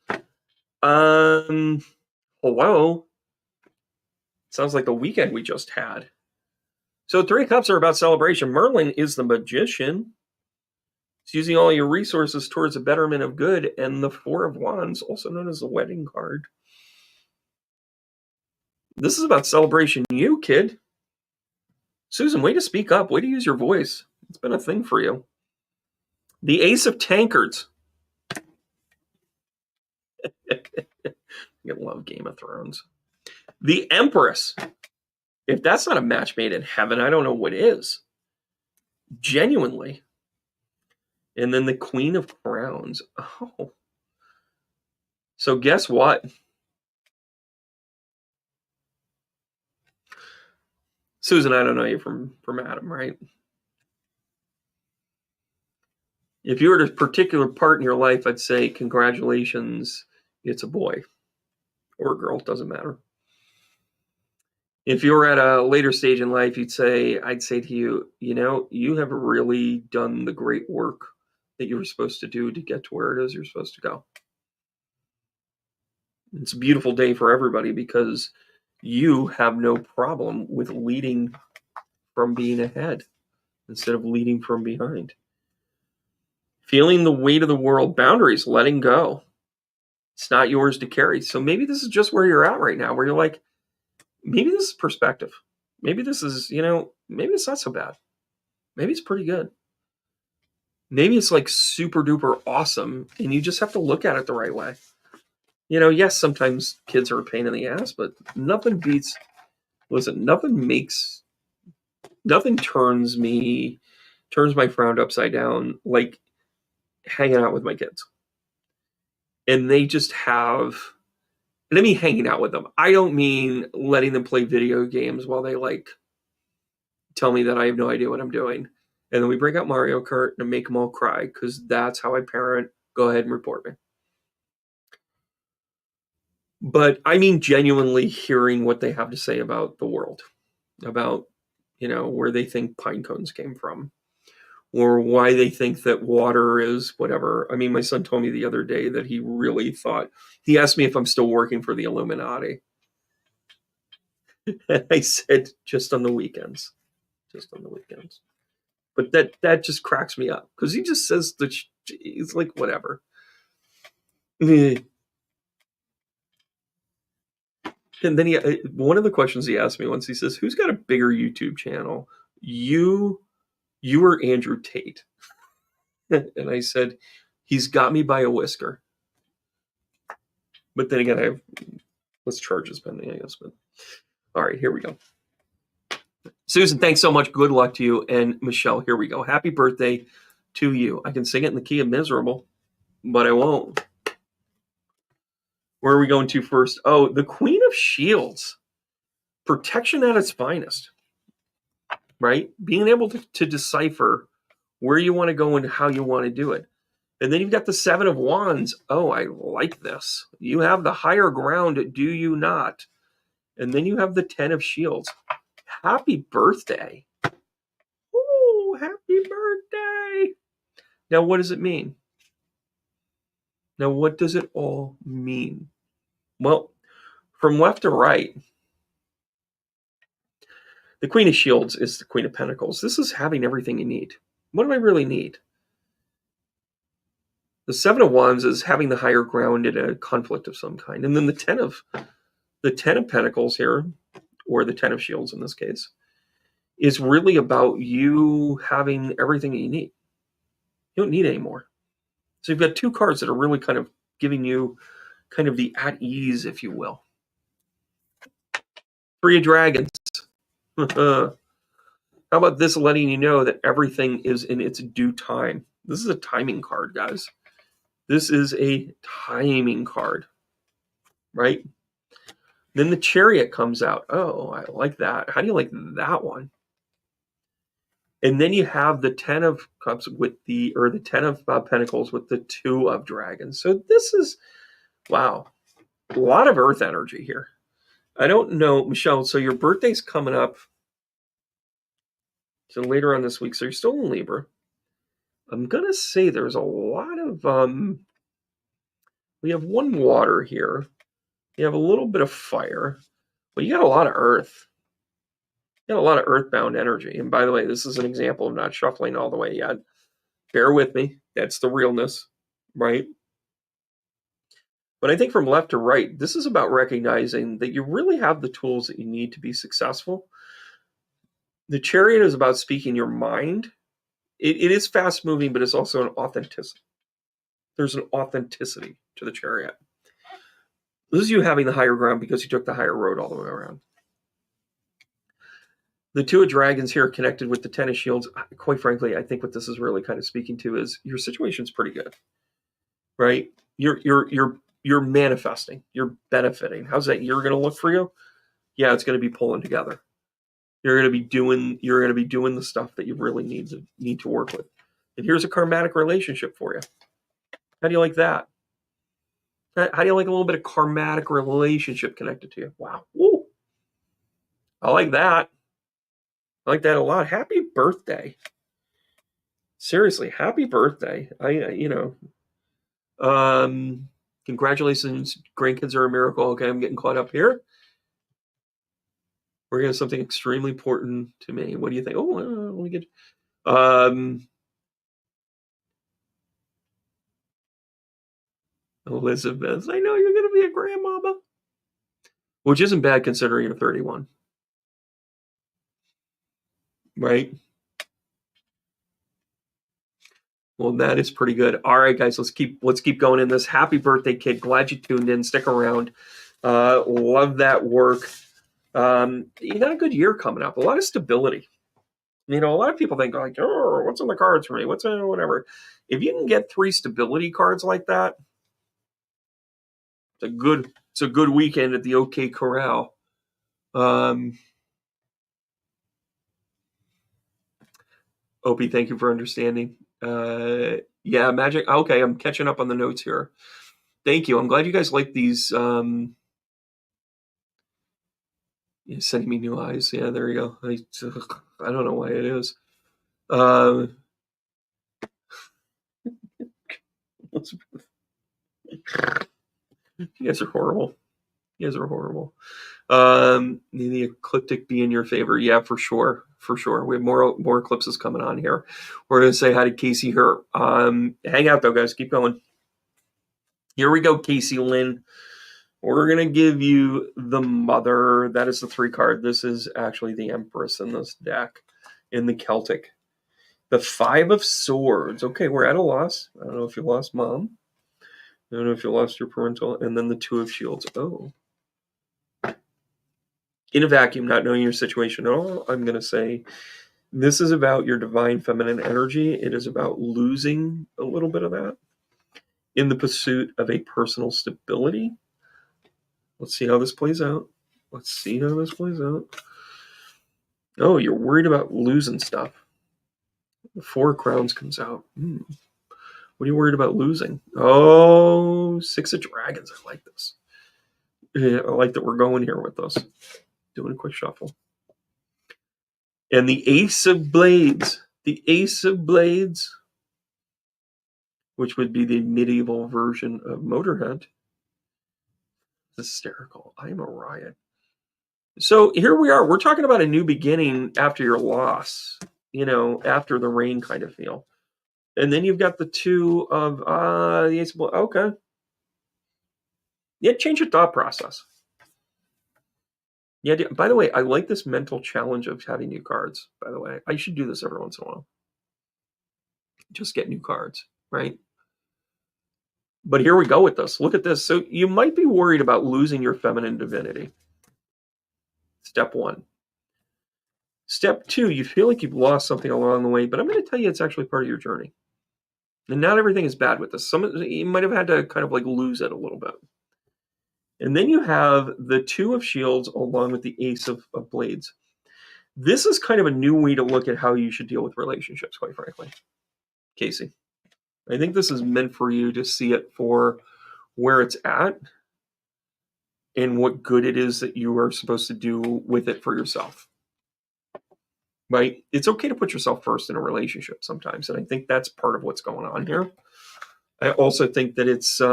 Hello. Sounds like the weekend we just had. So 3 of Cups are about celebration. Merlin is the magician. It's using all your resources towards the betterment of good. And the 4 of Wands, also known as the wedding card. This is about celebration. You, kid. Susan, way to speak up. Way to use your voice. It's been a thing for you. The Ace of Tankards. You love Game of Thrones. The Empress. If that's not a match made in heaven, I don't know what is. Genuinely. And then the Queen of Crowns. Oh. So guess what? Susan, I don't know you from Adam, right? If you were at a particular part in your life, I'd say congratulations, it's a boy. Or a girl, doesn't matter. If you were at a later stage in life, I'd say to you, you have really done the great work that you were supposed to do to get to where it is you're supposed to go. It's a beautiful day for everybody because you have no problem with leading from being ahead instead of leading from behind. Feeling the weight of the world, boundaries, letting go. It's not yours to carry. So maybe this is just where you're at right now, where you're like, maybe this is perspective. Maybe this is, maybe it's not so bad. Maybe it's pretty good. Maybe it's like super duper awesome, and you just have to look at it the right way. Yes, sometimes kids are a pain in the ass, but nothing turns my frown upside down like hanging out with my kids. And they just have, and I mean hanging out with them. I don't mean letting them play video games while they tell me that I have no idea what I'm doing. And then we break out Mario Kart and make them all cry because that's how I parent. Go ahead and report me. But I mean genuinely hearing what they have to say about the world, about, where they think pine cones came from, or why they think that water is whatever. I mean, my son told me the other day that he really thought, he asked me if I'm still working for the Illuminati. And I said, just on the weekends. Just on the weekends. But that just cracks me up because he just says that he's like, whatever. And then one of the questions he asked me once, he says, who's got a bigger YouTube channel? You or Andrew Tate? And I said, he's got me by a whisker. But then again, I have less charges pending, I guess. But all right, here we go. Susan, thanks so much. Good luck to you. And Michelle, here we go. Happy birthday to you. I can sing it in the key of miserable, but I won't. Where are we going to first? Oh, the Queen of Shields. Protection at its finest, right? Being able to decipher where you want to go and how you want to do it. And then you've got the Seven of Wands. Oh, I like this. You have the higher ground, do you not? And then you have the Ten of Shields. Happy birthday. Oh, happy birthday. Now, what does it mean? Now, what does it all mean? Well, from left to right, the Queen of Shields is the Queen of Pentacles. This is having everything you need. What do I really need? The Seven of Wands is having the higher ground in a conflict of some kind. And then the Ten of Pentacles here, or the Ten of Shields in this case, is really about you having everything that you need. You don't need any more. So you've got two cards that are really kind of giving you kind of the at ease, if you will. Three of Dragons. How about this letting you know that everything is in its due time? This is a timing card, guys. This is a timing card, right? Then the Chariot comes out. Oh, I like that. How do you like that one? And then you have the Ten of Cups the Ten of Pentacles with the Two of Dragons. So this is, wow, a lot of earth energy here. I don't know, Michelle, so your birthday's coming up. So later on this week, so you're still in Libra. I'm going to say there's a lot of, we have one water here. You have a little bit of fire, but you got a lot of earth. You got a lot of earthbound energy. And by the way, this is an example of not shuffling all the way yet. Bear with me. That's the realness, right? But I think from left to right, this is about recognizing that you really have the tools that you need to be successful. The Chariot is about speaking your mind. It is fast moving, but it's also an authenticity. There's an authenticity to the Chariot. This is you having the higher ground because you took the higher road all the way around. The Two of Dragons here connected with the Ten of Shields. Quite frankly, I think what this is really kind of speaking to is your situation's pretty good, right? You're manifesting. You're benefiting. How's that year going to look for you? Yeah, it's going to be pulling together. You're going to be doing the stuff that you really need to work with. And here's a karmatic relationship for you. How do you like that? How do you like a little bit of karmatic relationship connected to you? Wow. Woo. I like that. I like that a lot. Happy birthday. Seriously, happy birthday. Congratulations. Grandkids are a miracle. Okay, I'm getting caught up here. We're going to something extremely important to me. What do you think? Oh, let me get. Um, Elizabeth, I know you're going to be a grandmama, which isn't bad considering you're 31, right? Well, that is pretty good. All right, guys, let's keep going in this. Happy birthday, kid! Glad you tuned in. Stick around. Love that work. You got a good year coming up. A lot of stability. A lot of people think like, oh, what's on the cards for me? What's whatever. If you can get 3 stability cards like that, it's a good weekend at the OK Corral. Opie, thank you for understanding. Yeah, magic. Okay, I'm catching up on the notes here. Thank you. I'm glad you guys like these. Sending me new eyes. Yeah, there you go. I don't know why it is. You guys are horrible. You guys are horrible. The ecliptic be in your favor. Yeah, for sure. For sure. We have more eclipses coming on here. We're going to say hi to Casey here. Hang out, though, guys. Keep going. Here we go, Casey Lynn. We're going to give you the Mother. That is the 3 card. This is actually the Empress in this deck in the Celtic. The 5 of Swords. Okay, we're at a loss. I don't know if you lost Mom. I don't know if you lost your parental. And then the 2 of Shields. Oh. In a vacuum, not knowing your situation at all, I'm going to say this is about your divine feminine energy. It is about losing a little bit of that in the pursuit of a personal stability. Let's see how this plays out. Oh, you're worried about losing stuff. The 4 of Crowns comes out. What are you worried about losing? Oh, 6 of Dragons. I like this. Yeah, I like that we're going here with this. Doing a quick shuffle. And the Ace of Blades. The Ace of Blades, which would be the medieval version of Motorhead. Hysterical. I'm a riot. So here we are. We're talking about a new beginning after your loss, after the rain kind of feel. And then you've got the 2 of the Ace of Blades. Okay. Yeah, change your thought process. Yeah, by the way, I like this mental challenge of having new cards, by the way. I should do this every once in a while. Just get new cards, right? But here we go with this. Look at this. So you might be worried about losing your feminine divinity. Step 1. Step 2, you feel like you've lost something along the way, but I'm going to tell you it's actually part of your journey. And not everything is bad with this. You might have had to kind of like lose it a little bit. And then you have the 2 of Shields along with the Ace of Blades. This is kind of a new way to look at how you should deal with relationships, quite frankly. Casey, I think this is meant for you to see it for where it's at and what good it is that you are supposed to do with it for yourself. Right? It's okay to put yourself first in a relationship sometimes. And I think that's part of what's going on here. I also think that it's, we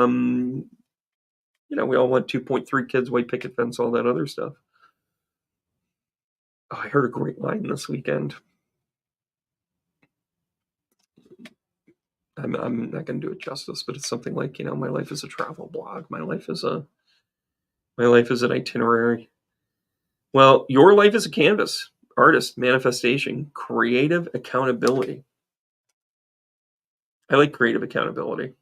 all want 2.3 kids, white picket fence, all that other stuff. Oh, I heard a great line this weekend. I'm not going to do it justice, but it's something like, my life is a travel blog. My life is an itinerary. Well, your life is a canvas. Artist, manifestation, creative accountability. I like creative accountability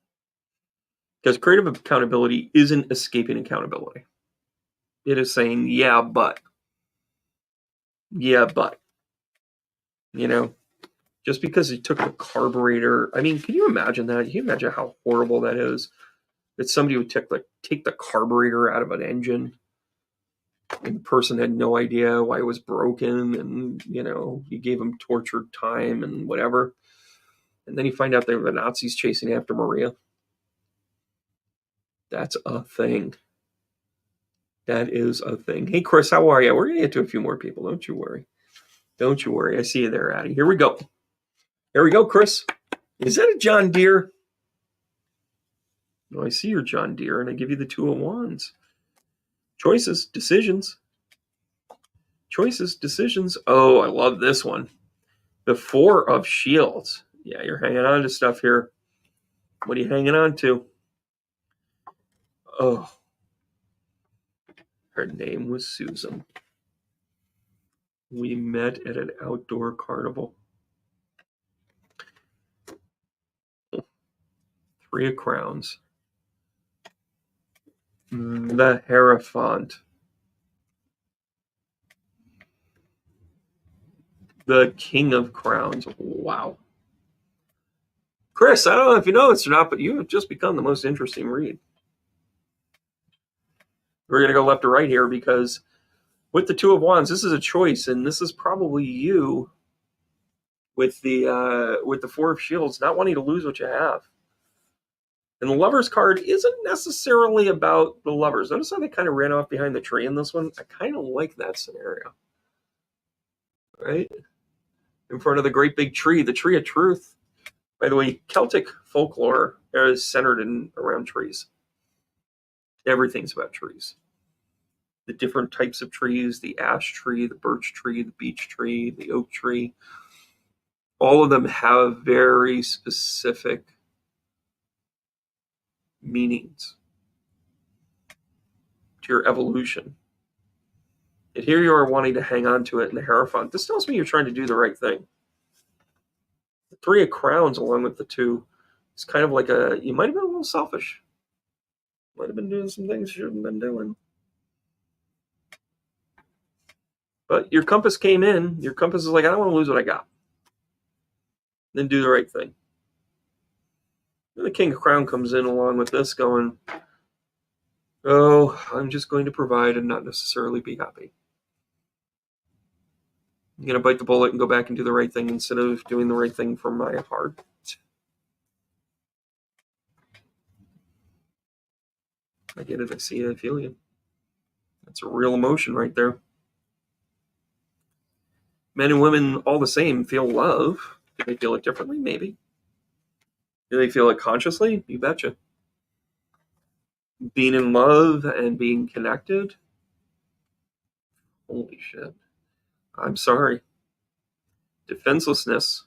because creative accountability isn't escaping accountability. It is saying, yeah, but, just because it took the carburetor. I mean, can you imagine that? Can you imagine how horrible that is? That somebody would take the carburetor out of an engine and the person had no idea why it was broken, and you gave them tortured time and whatever, and then you find out they were the Nazis chasing after Maria. That's a thing. That is a thing. Hey, Chris, how are you? We're gonna get to a few more people. Don't you worry. I see you there, Addie. Here we go, Chris. Is that a John Deere? No, I see your John Deere, and I give you the 2 of Wands. Choices, decisions. Choices, decisions. Oh, I love this one. The Four of Shields. Yeah, you're hanging on to stuff here. What are you hanging on to? Oh, her name was Susan. We met at an outdoor carnival. Three of Crowns. The Hierophant. The King of Crowns. Wow. Chris, I don't know if you know this or not, but you have just become the most interesting read. We're going to go left to right here because with the Two of Wands, this is a choice, and this is probably you with the Four of Shields, not wanting to lose what you have. And the Lovers card isn't necessarily about the lovers. Notice how they kind of ran off behind the tree in this one? I kind of like that scenario. Right? In front of the great big tree, the tree of truth. By the way, Celtic folklore is centered around trees. Everything's about trees. The different types of trees, the ash tree, the birch tree, the beech tree, the oak tree. All of them have very specific meanings to your evolution. And here you are wanting to hang on to it in the Hierophant. This tells me you're trying to do the right thing. The Three of Crowns along with the two is kind of like you might have been a little selfish. Might have been doing some things you shouldn't have been doing. But your compass came in. Your compass is like, I don't want to lose what I got. Then do the right thing. And the King of Crown comes in along with this going, oh, I'm just going to provide and not necessarily be happy. I'm going to bite the bullet and go back and do the right thing instead of doing the right thing from my heart. I get it. I see it. I feel you. That's a real emotion right there. Men and women, all the same, feel love. Do they feel it differently? Maybe. Do they feel it consciously? You betcha. Being in love and being connected? Holy shit. I'm sorry. Defenselessness.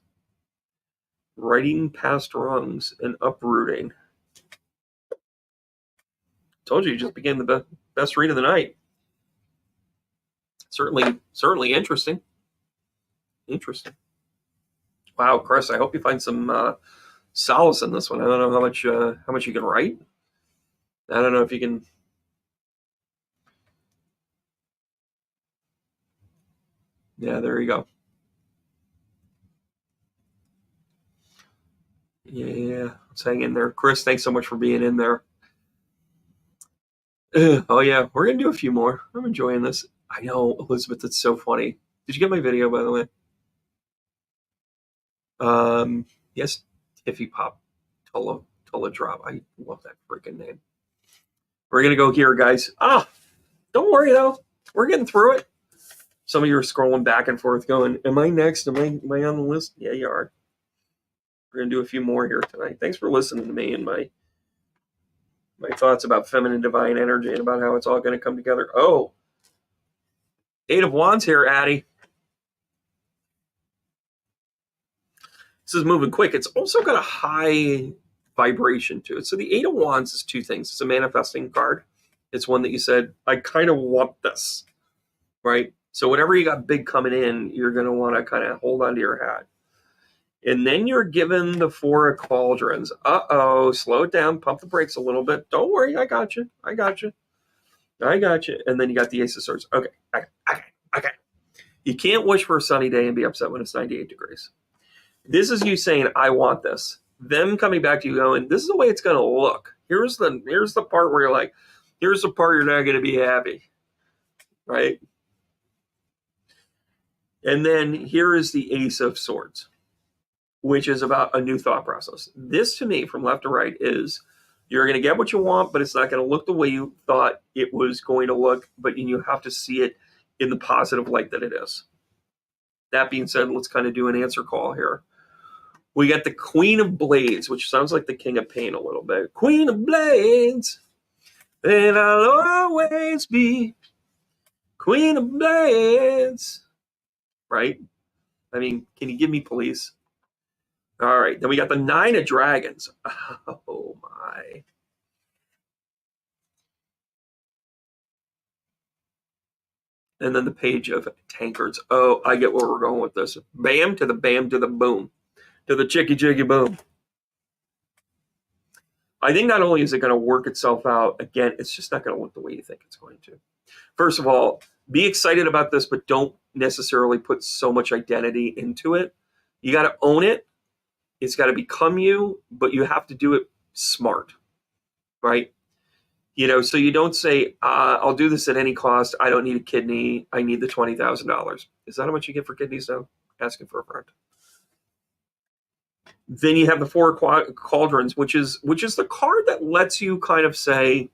Righting past wrongs and uprooting. Told you just became the best read of the night. Certainly interesting. Interesting. Wow, Chris, I hope you find some solace in this one. I don't know how much you can write. I don't know if you can. Yeah, there you go. Yeah, let's hang in there. Chris, thanks so much for being in there. Oh yeah, we're gonna do a few more. I'm enjoying this. I know, Elizabeth, it's so funny. Did you get my video, by the way? Yes, Tiffy Pop Tulla Drop. I love that freaking name. We're gonna go here, guys. Don't worry though. We're getting through it. Some of you are scrolling back and forth going, am I next? Am I on the list? Yeah, you are. We're gonna do a few more here tonight. Thanks for listening to me and my thoughts about feminine divine energy and about how it's all gonna come together. Oh, Eight of Wands here, Addie. This is moving quick. It's also got a high vibration to it. So the Eight of Wands is two things. It's a manifesting card. It's one that you said, I kind of want this, right? So whatever you got big coming in, you're going to want to kind of hold onto your hat. And then you're given the Four of Cauldrons. Slow it down, pump the brakes a little bit. Don't worry, I got you. And then you got the Ace of Swords. Okay. You can't wish for a sunny day and be upset when it's 98 degrees. This is you saying, I want this. Them coming back to you going, this is the way it's going to look. Here's the part where you're like, here's the part you're not going to be happy. Right? And then here is the Ace of Swords, which is about a new thought process. This, to me, from left to right, is you're going to get what you want, but it's not going to look the way you thought it was going to look, but you have to see it in the positive light that it is. That being said, let's kind of do an answer call here. We got the Queen of Blades, which sounds like the King of Pain a little bit. Queen of Blades, and I'll always be Queen of Blades. Right? I mean, can you give me police? All right. Then we got the 9 of Dragons. Oh, my. And then the Page of Tankards. Oh, I get where we're going with this. Bam to the boom. To the chicky jiggy boom. I think not only is it going to work itself out, again, it's just not going to look the way you think it's going to. First of all, be excited about this, but don't necessarily put so much identity into it. You got to own it. It's got to become you, but you have to do it smart, right? So you don't say, I'll do this at any cost. I don't need a kidney. I need the $20,000. Is that how much you get for kidneys now? Asking for a friend. Then you have the 4 cauldrons, which is the card that lets you kind of say,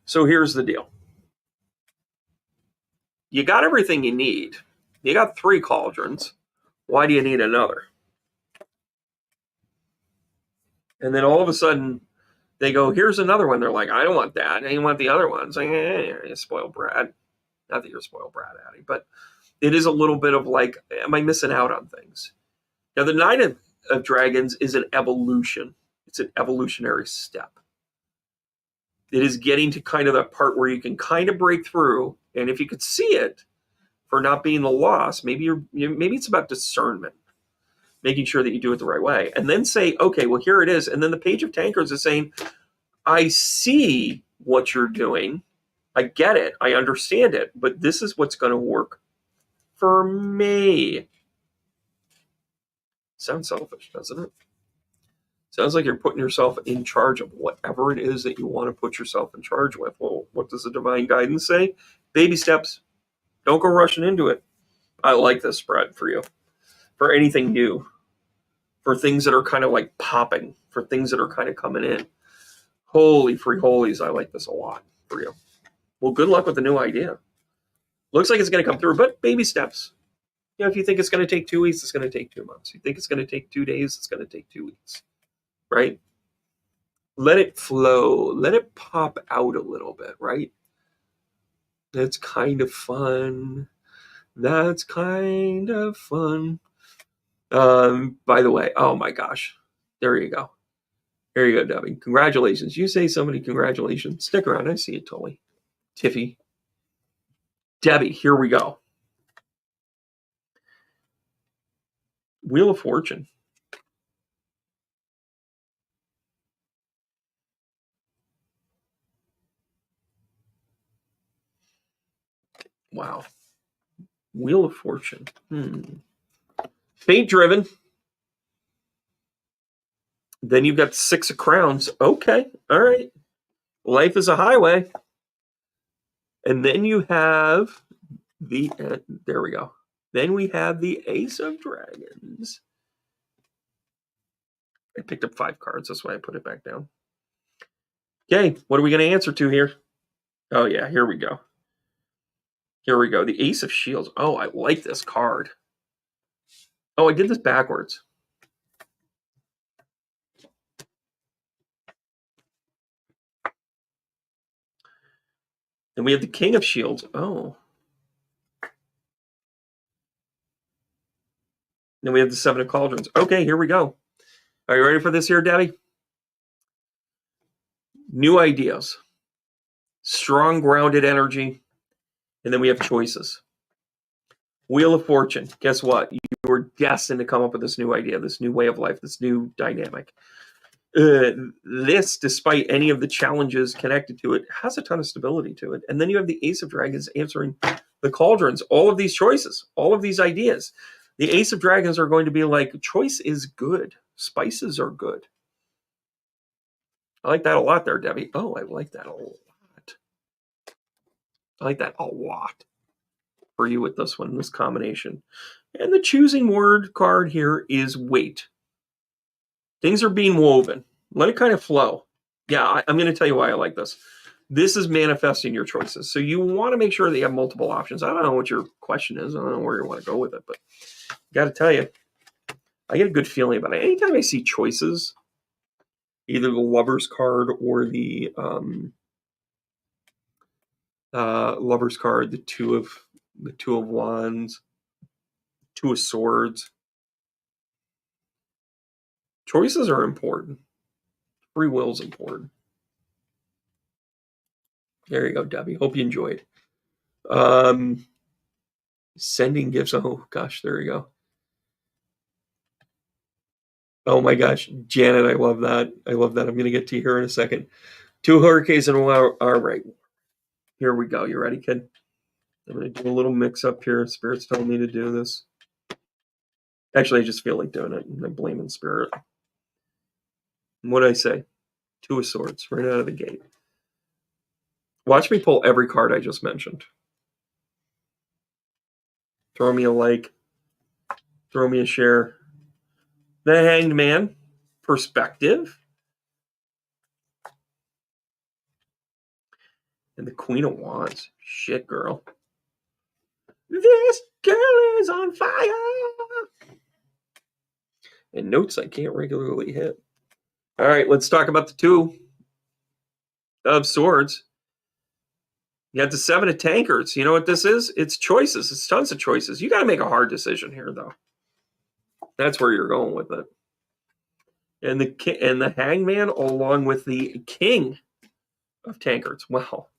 so here's the deal. You got everything you need. You got 3 cauldrons. Why do you need another? And then all of a sudden, they go, here's another one. They're like, I don't want that. I want the other ones. Like, you spoiled brat. Not that you're a spoiled brat, Addie, but it is a little bit of like, am I missing out on things? Now, the 9 of Dragons is an evolution. It's an evolutionary step. It is getting to kind of that part where you can kind of break through. And if you could see it for not being the loss, maybe it's about discernment, making sure that you do it the right way. And then say, okay, well, here it is. And then the Page of Tankards is saying, I see what you're doing. I get it. I understand it. But this is what's going to work for me. Sounds selfish, doesn't it? Sounds like you're putting yourself in charge of whatever it is that you want to put yourself in charge with. Well, what does the divine guidance say? Baby steps. Don't go rushing into it. I like this spread for you. For anything new. For things that are kind of like popping. For things that are kind of coming in. Holy free holies, I like this a lot for you. Well, good luck with the new idea. Looks like it's going to come through, but baby steps. If you think it's going to take 2 weeks, it's going to take 2 months. You think it's going to take 2 days, it's going to take 2 weeks. Right? Let it flow. Let it pop out a little bit, right? That's kind of fun. That's kind of fun. By the way, oh my gosh. There you go. There you go, Debbie. Congratulations. You say somebody congratulations. Stick around. I see it, Tully. Tiffy. Debbie, here we go. Wheel of Fortune. Wow. Wheel of Fortune. Fate driven. Then you've got 6 of Crowns. Okay. All right. Life is a highway. And then you have there we go. Then we have the Ace of Dragons. I picked up 5 cards. That's why I put it back down. Okay. What are we going to answer to here? Oh, yeah. Here we go. Here we go. The Ace of Shields. Oh, I like this card. Oh, I did this backwards. And we have the King of Shields. Oh. Then we have the 7 of Cauldrons. Okay, here we go. Are you ready for this here, Debbie? New ideas. Strong, grounded energy. And then we have choices. Wheel of Fortune. Guess what? You were destined to come up with this new idea, this new way of life, this new dynamic. This, despite any of the challenges connected to it, has a ton of stability to it. And then you have the Ace of Dragons answering the Cauldrons. All of these choices, all of these ideas. The Ace of Dragons are going to be like, choice is good. Spices are good. I like that a lot there, Debbie. Oh, I like that a lot. I like that a lot for you with this one, this combination. And the choosing word card here is wait. Things are being woven. Let it kind of flow. Yeah, I'm going to tell you why I like this. This is manifesting your choices. So you want to make sure that you have multiple options. I don't know what your question is. I don't know where you want to go with it, but I got to tell you, I get a good feeling about it. Anytime I see choices, either the Lover's card or the Lover's card, the two of wands, two of swords. Choices are important. Free will is important. There you go, Debbie. Hope you enjoyed. Sending gifts. Oh gosh, there you go. Oh my gosh, Janet, I love that. I love that. I'm going to get to you here in a second. 2 hurricanes in a while. All right, here we go. You ready, kid? I'm going to do a little mix up here. Spirit's telling me to do this. Actually, I just feel like doing it. I'm blaming Spirit. What did I say? 2 of swords right out of the gate. Watch me pull every card I just mentioned. Throw me a like. Throw me a share. The Hanged Man. Perspective. And the Queen of Wands. Shit, girl. This girl is on fire. And notes I can't regularly hit. All right, let's talk about the 2 of swords. You got the 7 of tankards. You know what this is? It's choices. It's tons of choices. You got to make a hard decision here, though. That's where you're going with it. And the Hangman along with the King of tankards. Wow.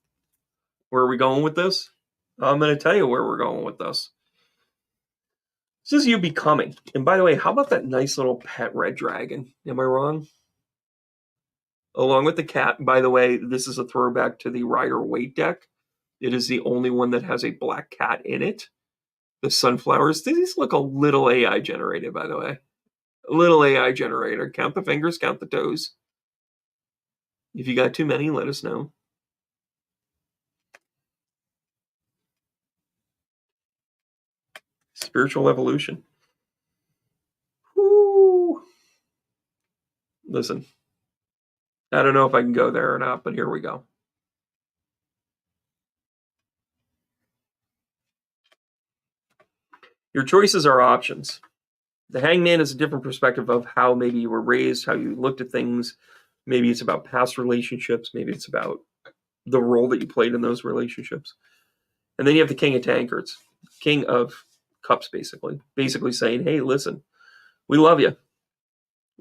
Where are we going with this? I'm going to tell you where we're going with this. This is you becoming. And by the way, how about that nice little pet red dragon? Am I wrong? Along with the cat. By the way, this is a throwback to the Rider-Waite deck. It is the only one that has a black cat in it. The sunflowers, these look a little AI generated, by the way. A little AI generator. Count the fingers, count the toes. If you got too many, let us know. Spiritual evolution. Woo. Listen, I don't know if I can go there or not, but here we go. Your choices are options. The Hangman is a different perspective of how maybe you were raised, how you looked at things. Maybe it's about past relationships. Maybe it's about the role that you played in those relationships. And then you have the King of Tankards, King of Cups, basically saying, hey, listen, we love you.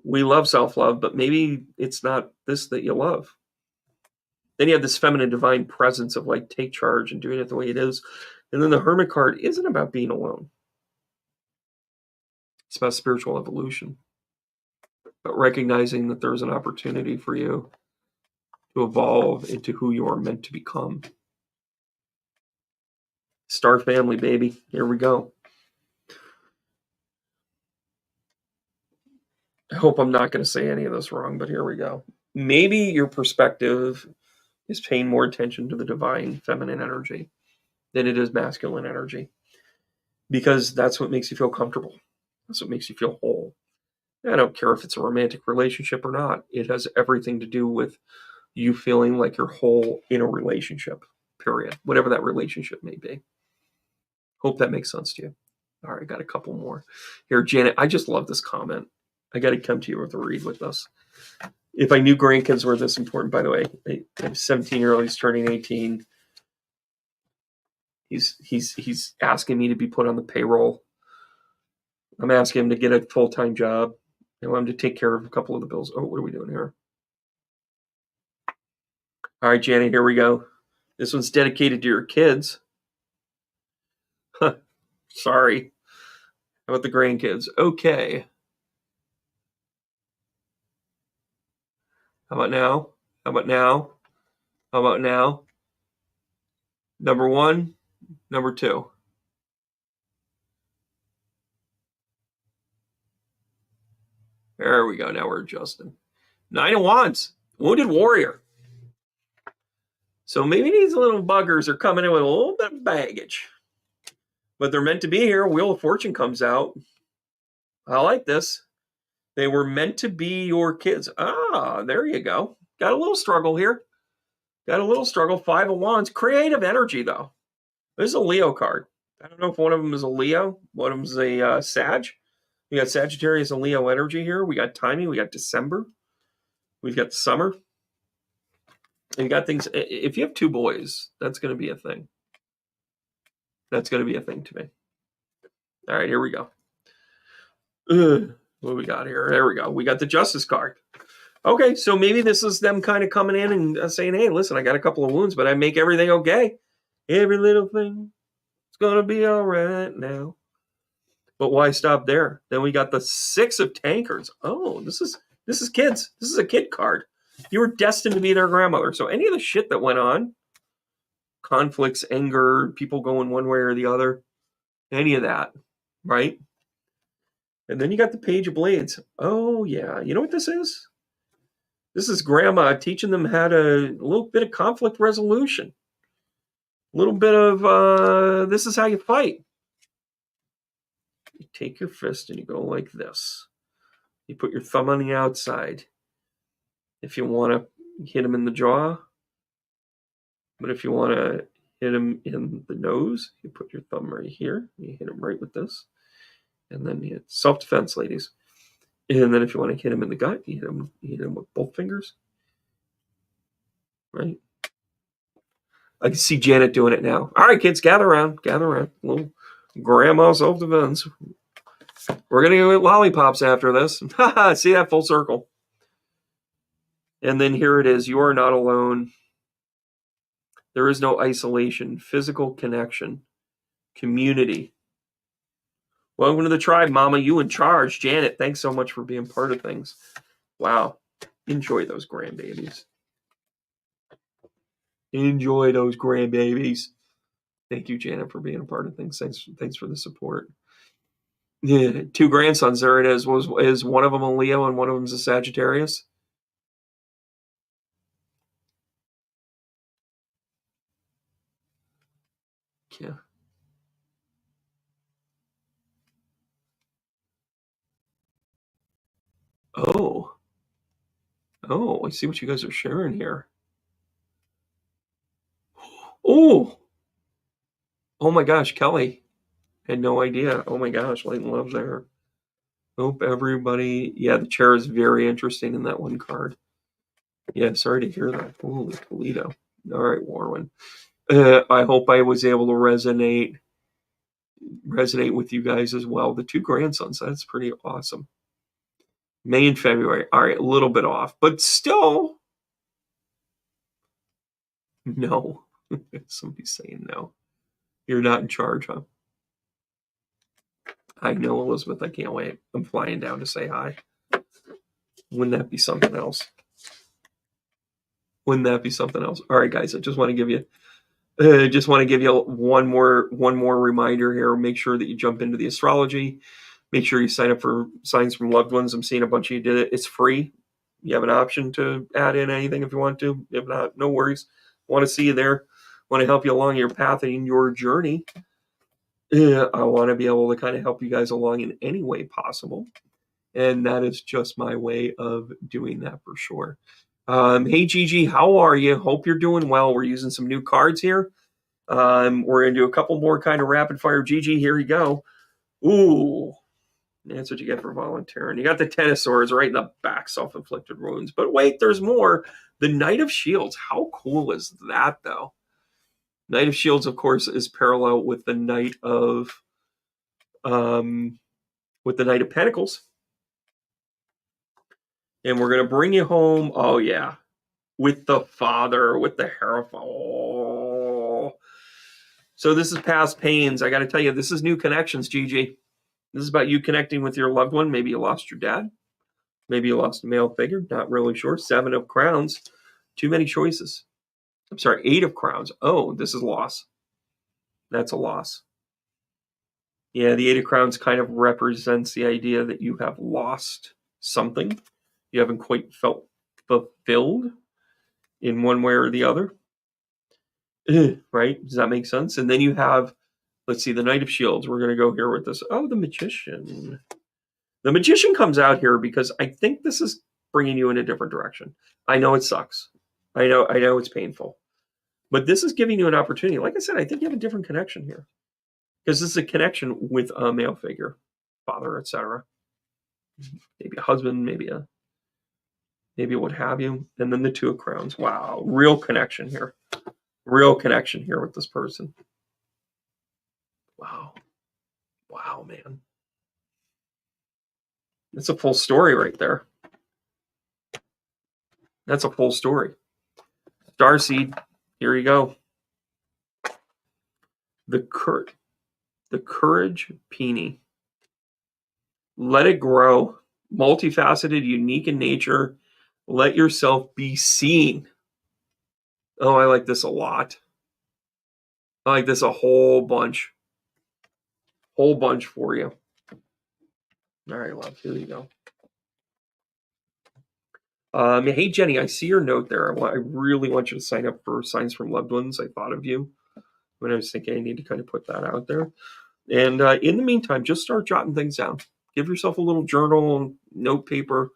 We love self-love, but maybe it's not this that you love. Then you have this feminine divine presence of like, take charge and doing it the way it is. And then the Hermit card isn't about being alone. It's about spiritual evolution, but recognizing that there's an opportunity for you to evolve into who you are meant to become. Star family, baby. Here we go. I hope I'm not going to say any of this wrong, but here we go. Maybe your perspective is paying more attention to the divine feminine energy than it is masculine energy, because that's what makes you feel comfortable. That's what makes you feel whole. I don't care if it's a romantic relationship or not. It has everything to do with you feeling like you're whole in a relationship, period. Whatever that relationship may be. Hope that makes sense to you. All right, got a couple more. Here, Janet, I just love this comment. I got to come to you with a read with this. If I knew grandkids were this important, by the way, I have a 17-year-old, he's turning 18. He's asking me to be put on the payroll. I'm asking him to get a full-time job. I want him to take care of a couple of the bills. Oh, what are we doing here? All right, Janet, here we go. This one's dedicated to your kids. Sorry. How about the grandkids? Okay. How about now? How about now? How about now? Number 1, number 2. There we go. Now we're adjusting. 9 of Wands. Wounded warrior. So maybe these little buggers are coming in with a little bit of baggage. But they're meant to be here. Wheel of Fortune comes out. I like this. They were meant to be your kids. Ah, there you go. Got a little struggle here. Got a little struggle. 5 of Wands. Creative energy, though. This is a Leo card. I don't know if one of them is a Leo. One of them is a Sag. We got Sagittarius and Leo energy here. We got timing. We got December. We've got the summer. You got things. If you have two boys, that's going to be a thing. That's going to be a thing to me. All right, here we go. What we got here? There we go. We got the Justice card. Okay, so maybe this is them kind of coming in and saying, hey, listen, I got a couple of wounds, but I make everything okay. Every little thing is going to be all right now. But why stop there? Then we got the Six of Tankards. Oh, this is kids. This is a kid card. You were destined to be their grandmother. So any of the shit that went on, conflicts, anger, people going one way or the other, any of that, right? And then you got the Page of Blades. Oh, yeah. You know what this is? This is grandma teaching them how to, a little bit of conflict resolution. A little bit of, this is how you fight. You take your fist and you go like this. You put your thumb on the outside. If you want to hit him in the jaw, but if you want to hit him in the nose, you put your thumb right here. You hit him right with this. And then you self-defense, ladies. And then if you want to hit him in the gut, you hit him with both fingers. Right? I can see Janet doing it now. All right, kids, gather around. Little grandma self-defense. We're going to go eat lollipops after this. See that full circle. And then here it is. You are not alone. There is no isolation. Physical connection. Community. Welcome to the tribe, Mama. You in charge. Janet, thanks so much for being part of things. Wow. Enjoy those grandbabies. Enjoy those grandbabies. Thank you, Janet, for being a part of things. Thanks for the support. Yeah, 2 grandsons. There it is. Is one of them a Leo and one of them's a Sagittarius? Yeah. Oh. I see what you guys are sharing here. Oh my gosh, Kelly. Had no idea. Oh my gosh, light and love there. Hope everybody. Yeah, the chair is very interesting in that one card. Yeah, sorry to hear that. Holy Toledo. All right, Warwin. I hope I was able to resonate with you guys as well. The 2 grandsons, that's pretty awesome. May and February. All right, a little bit off, but still. No. Somebody's saying no. You're not in charge, huh? I know, Elizabeth. I can't wait. I'm flying down to say hi. Wouldn't that be something else? All right, guys. I just want to give you one more reminder here. Make sure that you jump into the astrology. Make sure you sign up for Signs from Loved Ones. I'm seeing a bunch of you did it. It's free. You have an option to add in anything if you want to. If not, no worries. Want to see you there. Want to help you along your path and your journey. I want to be able to kind of help you guys along in any way possible. And that is just my way of doing that for sure. Hey, Gigi, how are you? Hope you're doing well. We're using some new cards here. We're going to do a couple more kind of rapid fire. Gigi, here you go. Ooh, that's what you get for volunteering. You got the Ten of Swords right in the back, self-inflicted wounds. But wait, there's more. The Knight of Shields. How cool is that, though? Knight of Shields, of course, is parallel with the Knight of Pentacles. And we're going to bring you home. Oh, yeah. With the Father, with the Hierophant. Oh. So this is past pains. I got to tell you, this is new connections, Gigi. This is about you connecting with your loved one. Maybe you lost your dad. Maybe you lost a male figure. Not really sure. 7 of Crowns. Too many choices. I'm sorry, 8 of Crowns. Oh, this is loss. That's a loss. Yeah, the 8 of Crowns kind of represents the idea that you have lost something. You haven't quite felt fulfilled in one way or the other. Right? Does that make sense? And then you have, let's see, the Knight of Shields. We're going to go here with this. Oh, the Magician. The Magician comes out here because I think this is bringing you in a different direction. I know it sucks. I know it's painful. But this is giving you an opportunity. Like I said, I think you have a different connection here. Because this is a connection with a male figure, father, etc. Maybe a husband, maybe a maybe what have you. And then the Two of Crowns. Wow, real connection here. Real connection here with this person. Wow. Wow, man. That's a full story right there. That's a full story. Starseed, here you go. The courage peony. Let it grow. Multifaceted, unique in nature. Let yourself be seen. Oh, I like this a lot. I like this a whole bunch. Whole bunch for you. All right, love. Here you go. Hey, Jenny, I see your note there. I really want you to sign up for Signs from Loved Ones. I thought of you when I was thinking I need to kind of put that out there. And in the meantime, just start jotting things down. Give yourself a little journal, note paper.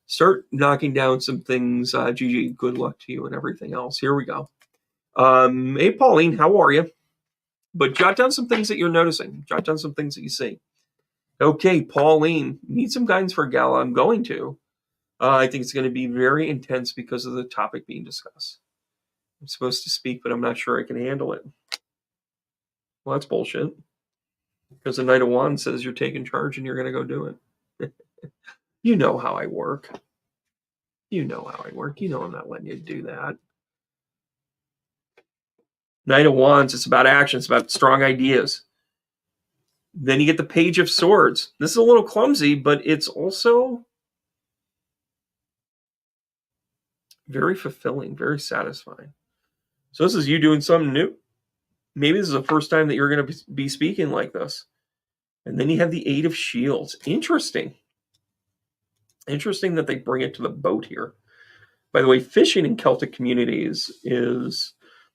Start knocking down some things. Gigi, good luck to you and everything else. Here we go. Hey, Pauline, how are you? But jot down some things that you're noticing. Jot down some things that you see. Okay, Pauline, need some guidance for a gala. I'm going to. I think it's going to be very intense because of the topic being discussed. I'm supposed to speak, but I'm not sure I can handle it. Well, that's bullshit. Because the Knight of Wands says you're taking charge and you're going to go do it. You know how I work. You know how I work. You know I'm not letting you do that. Knight of Wands, it's about action. It's about strong ideas. Then you get the Page of Swords. This is a little clumsy, but it's also very fulfilling, very satisfying. So this is you doing something new. Maybe this is the first time that you're going to be speaking like this. And then you have the Eight of Shields. Interesting. Interesting that they bring it to the boat here. By the way, fishing in Celtic communities is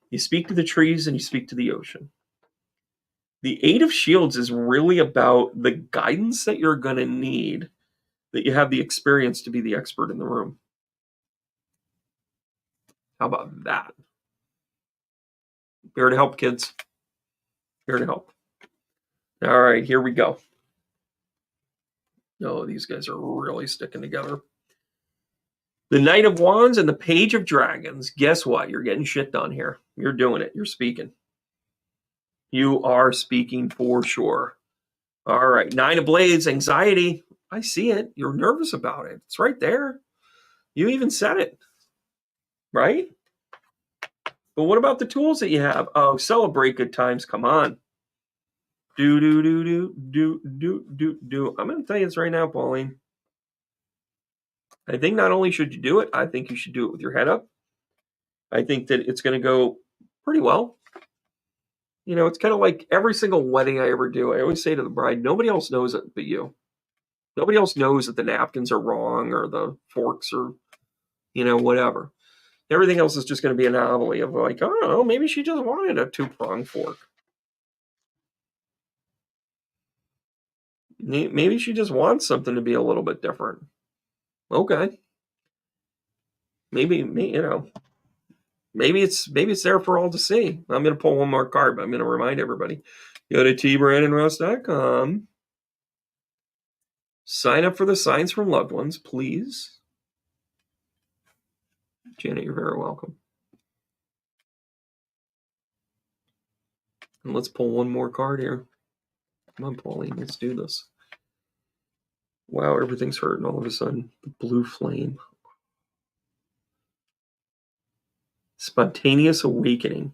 you speak to the trees and you speak to the ocean. The Eight of Shields is really about the guidance that you're going to need, that you have the experience to be the expert in the room. How about that? Here to help, kids. Here to help. All right, here we go. Oh, these guys are really sticking together. The Knight of Wands and the Page of Dragons. Guess what? You're getting shit done here. You're doing it. You're speaking. You are speaking for sure. All right. Nine of Blades, anxiety. I see it. You're nervous about it. It's right there. You even said it. Right? But what about the tools that you have? Oh, celebrate good times. Come on. Do. I'm going to tell you this right now, Pauline. I think not only should you do it, I think you should do it with your head up. I think that it's going to go pretty well. You know, it's kind of like every single wedding I ever do. I always say to the bride, nobody else knows it but you. Nobody else knows that the napkins are wrong or the forks are, whatever. Everything else is just going to be a novelty of like, oh, maybe she just wanted a 2-pronged fork. Maybe she just wants something to be a little bit different. Okay. Maybe it's there for all to see. I'm going to pull one more card, but I'm going to remind everybody. Go to tbrandonross.com. Sign up for the Signs from Loved Ones, please. Janet, you're very welcome. And let's pull one more card here. Come on, Pauline, let's do this. Wow, everything's hurting all of a sudden. The blue flame. Spontaneous awakening.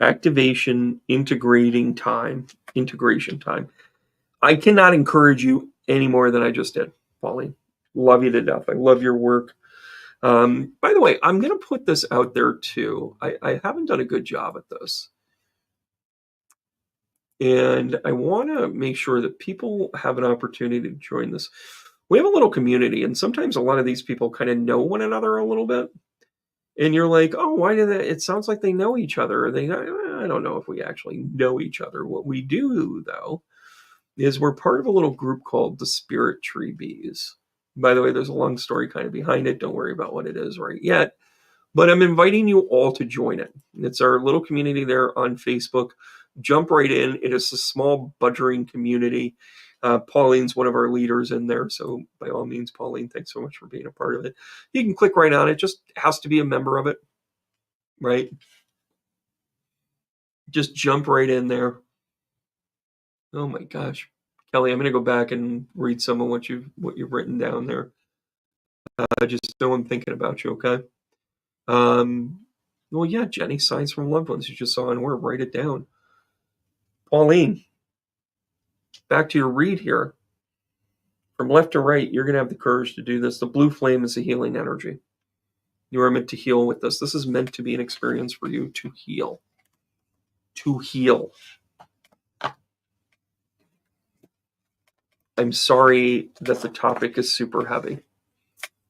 Activation, integration time. I cannot encourage you any more than I just did, Pauline. Love you to death. I love your work. By the way, I'm going to put this out there too. I haven't done a good job at this. And I want to make sure that people have an opportunity to join this. We have a little community, and sometimes a lot of these people kind of know one another a little bit. And you're like, oh, why do they? It sounds like they know each other. I don't know if we actually know each other. What we do, though, is we're part of a little group called the Spirit Tree Bees. By the way, there's a long story kind of behind it. Don't worry about what it is right yet. But I'm inviting you all to join it. It's our little community there on Facebook. Jump right in. It is a small, budgering community. Pauline's one of our leaders in there, so by all means, Pauline, thanks so much for being a part of it. You can click right on it. Just has to be a member of it, right? Just jump right in there. Oh my gosh, Kelly, I'm going to go back and read some of what you've written down there. Just so I'm thinking about you, okay? Well, yeah, Jenny, signs from loved ones. You just saw in word. Write it down. Pauline, back to your read here. From left to right, you're going to have the courage to do this. The blue flame is a healing energy. You are meant to heal with this. This is meant to be an experience for you to heal. To heal. I'm sorry that the topic is super heavy.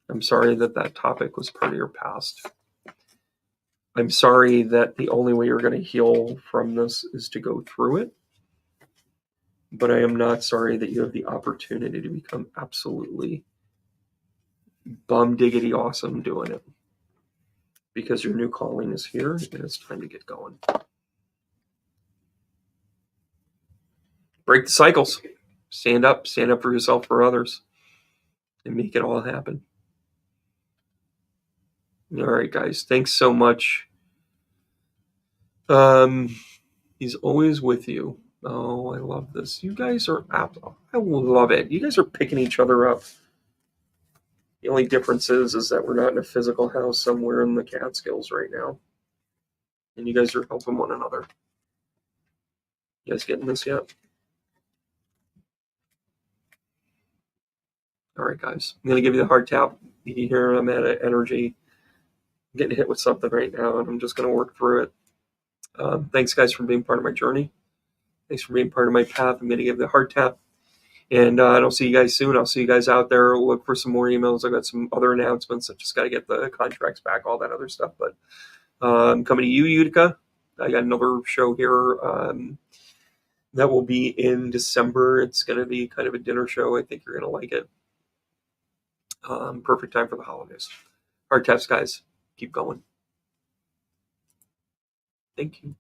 I'm sorry that that topic was part of your past. I'm sorry that the only way you're going to heal from this is to go through it. But I am not sorry that you have the opportunity to become absolutely bum diggity awesome doing it. Because your new calling is here and it's time to get going. Break the cycles. Stand up for yourself, for others, and make it all happen. All right, guys. Thanks so much. He's always with you. Oh, I love this. You guys are I love it. You guys are picking each other up. The only difference is that we're not in a physical house somewhere in the Catskills right now. And you guys are helping one another. You guys getting this yet? All right, guys. I'm going to give you the hard tap. You hear I'm at energy. I'm getting hit with something right now, and I'm just going to work through it. Thanks, guys, for being part of my journey. Thanks for being part of my path. I'm going to give the hard tap. And I'll see you guys soon. I'll see you guys out there. Look for some more emails. I've got some other announcements. I just got to get the contracts back, all that other stuff. But I'm coming to you, Utica. I got another show here that will be in December. It's going to be kind of a dinner show. I think you're going to like it. Perfect time for the holidays. Hard taps, guys. Keep going. Thank you.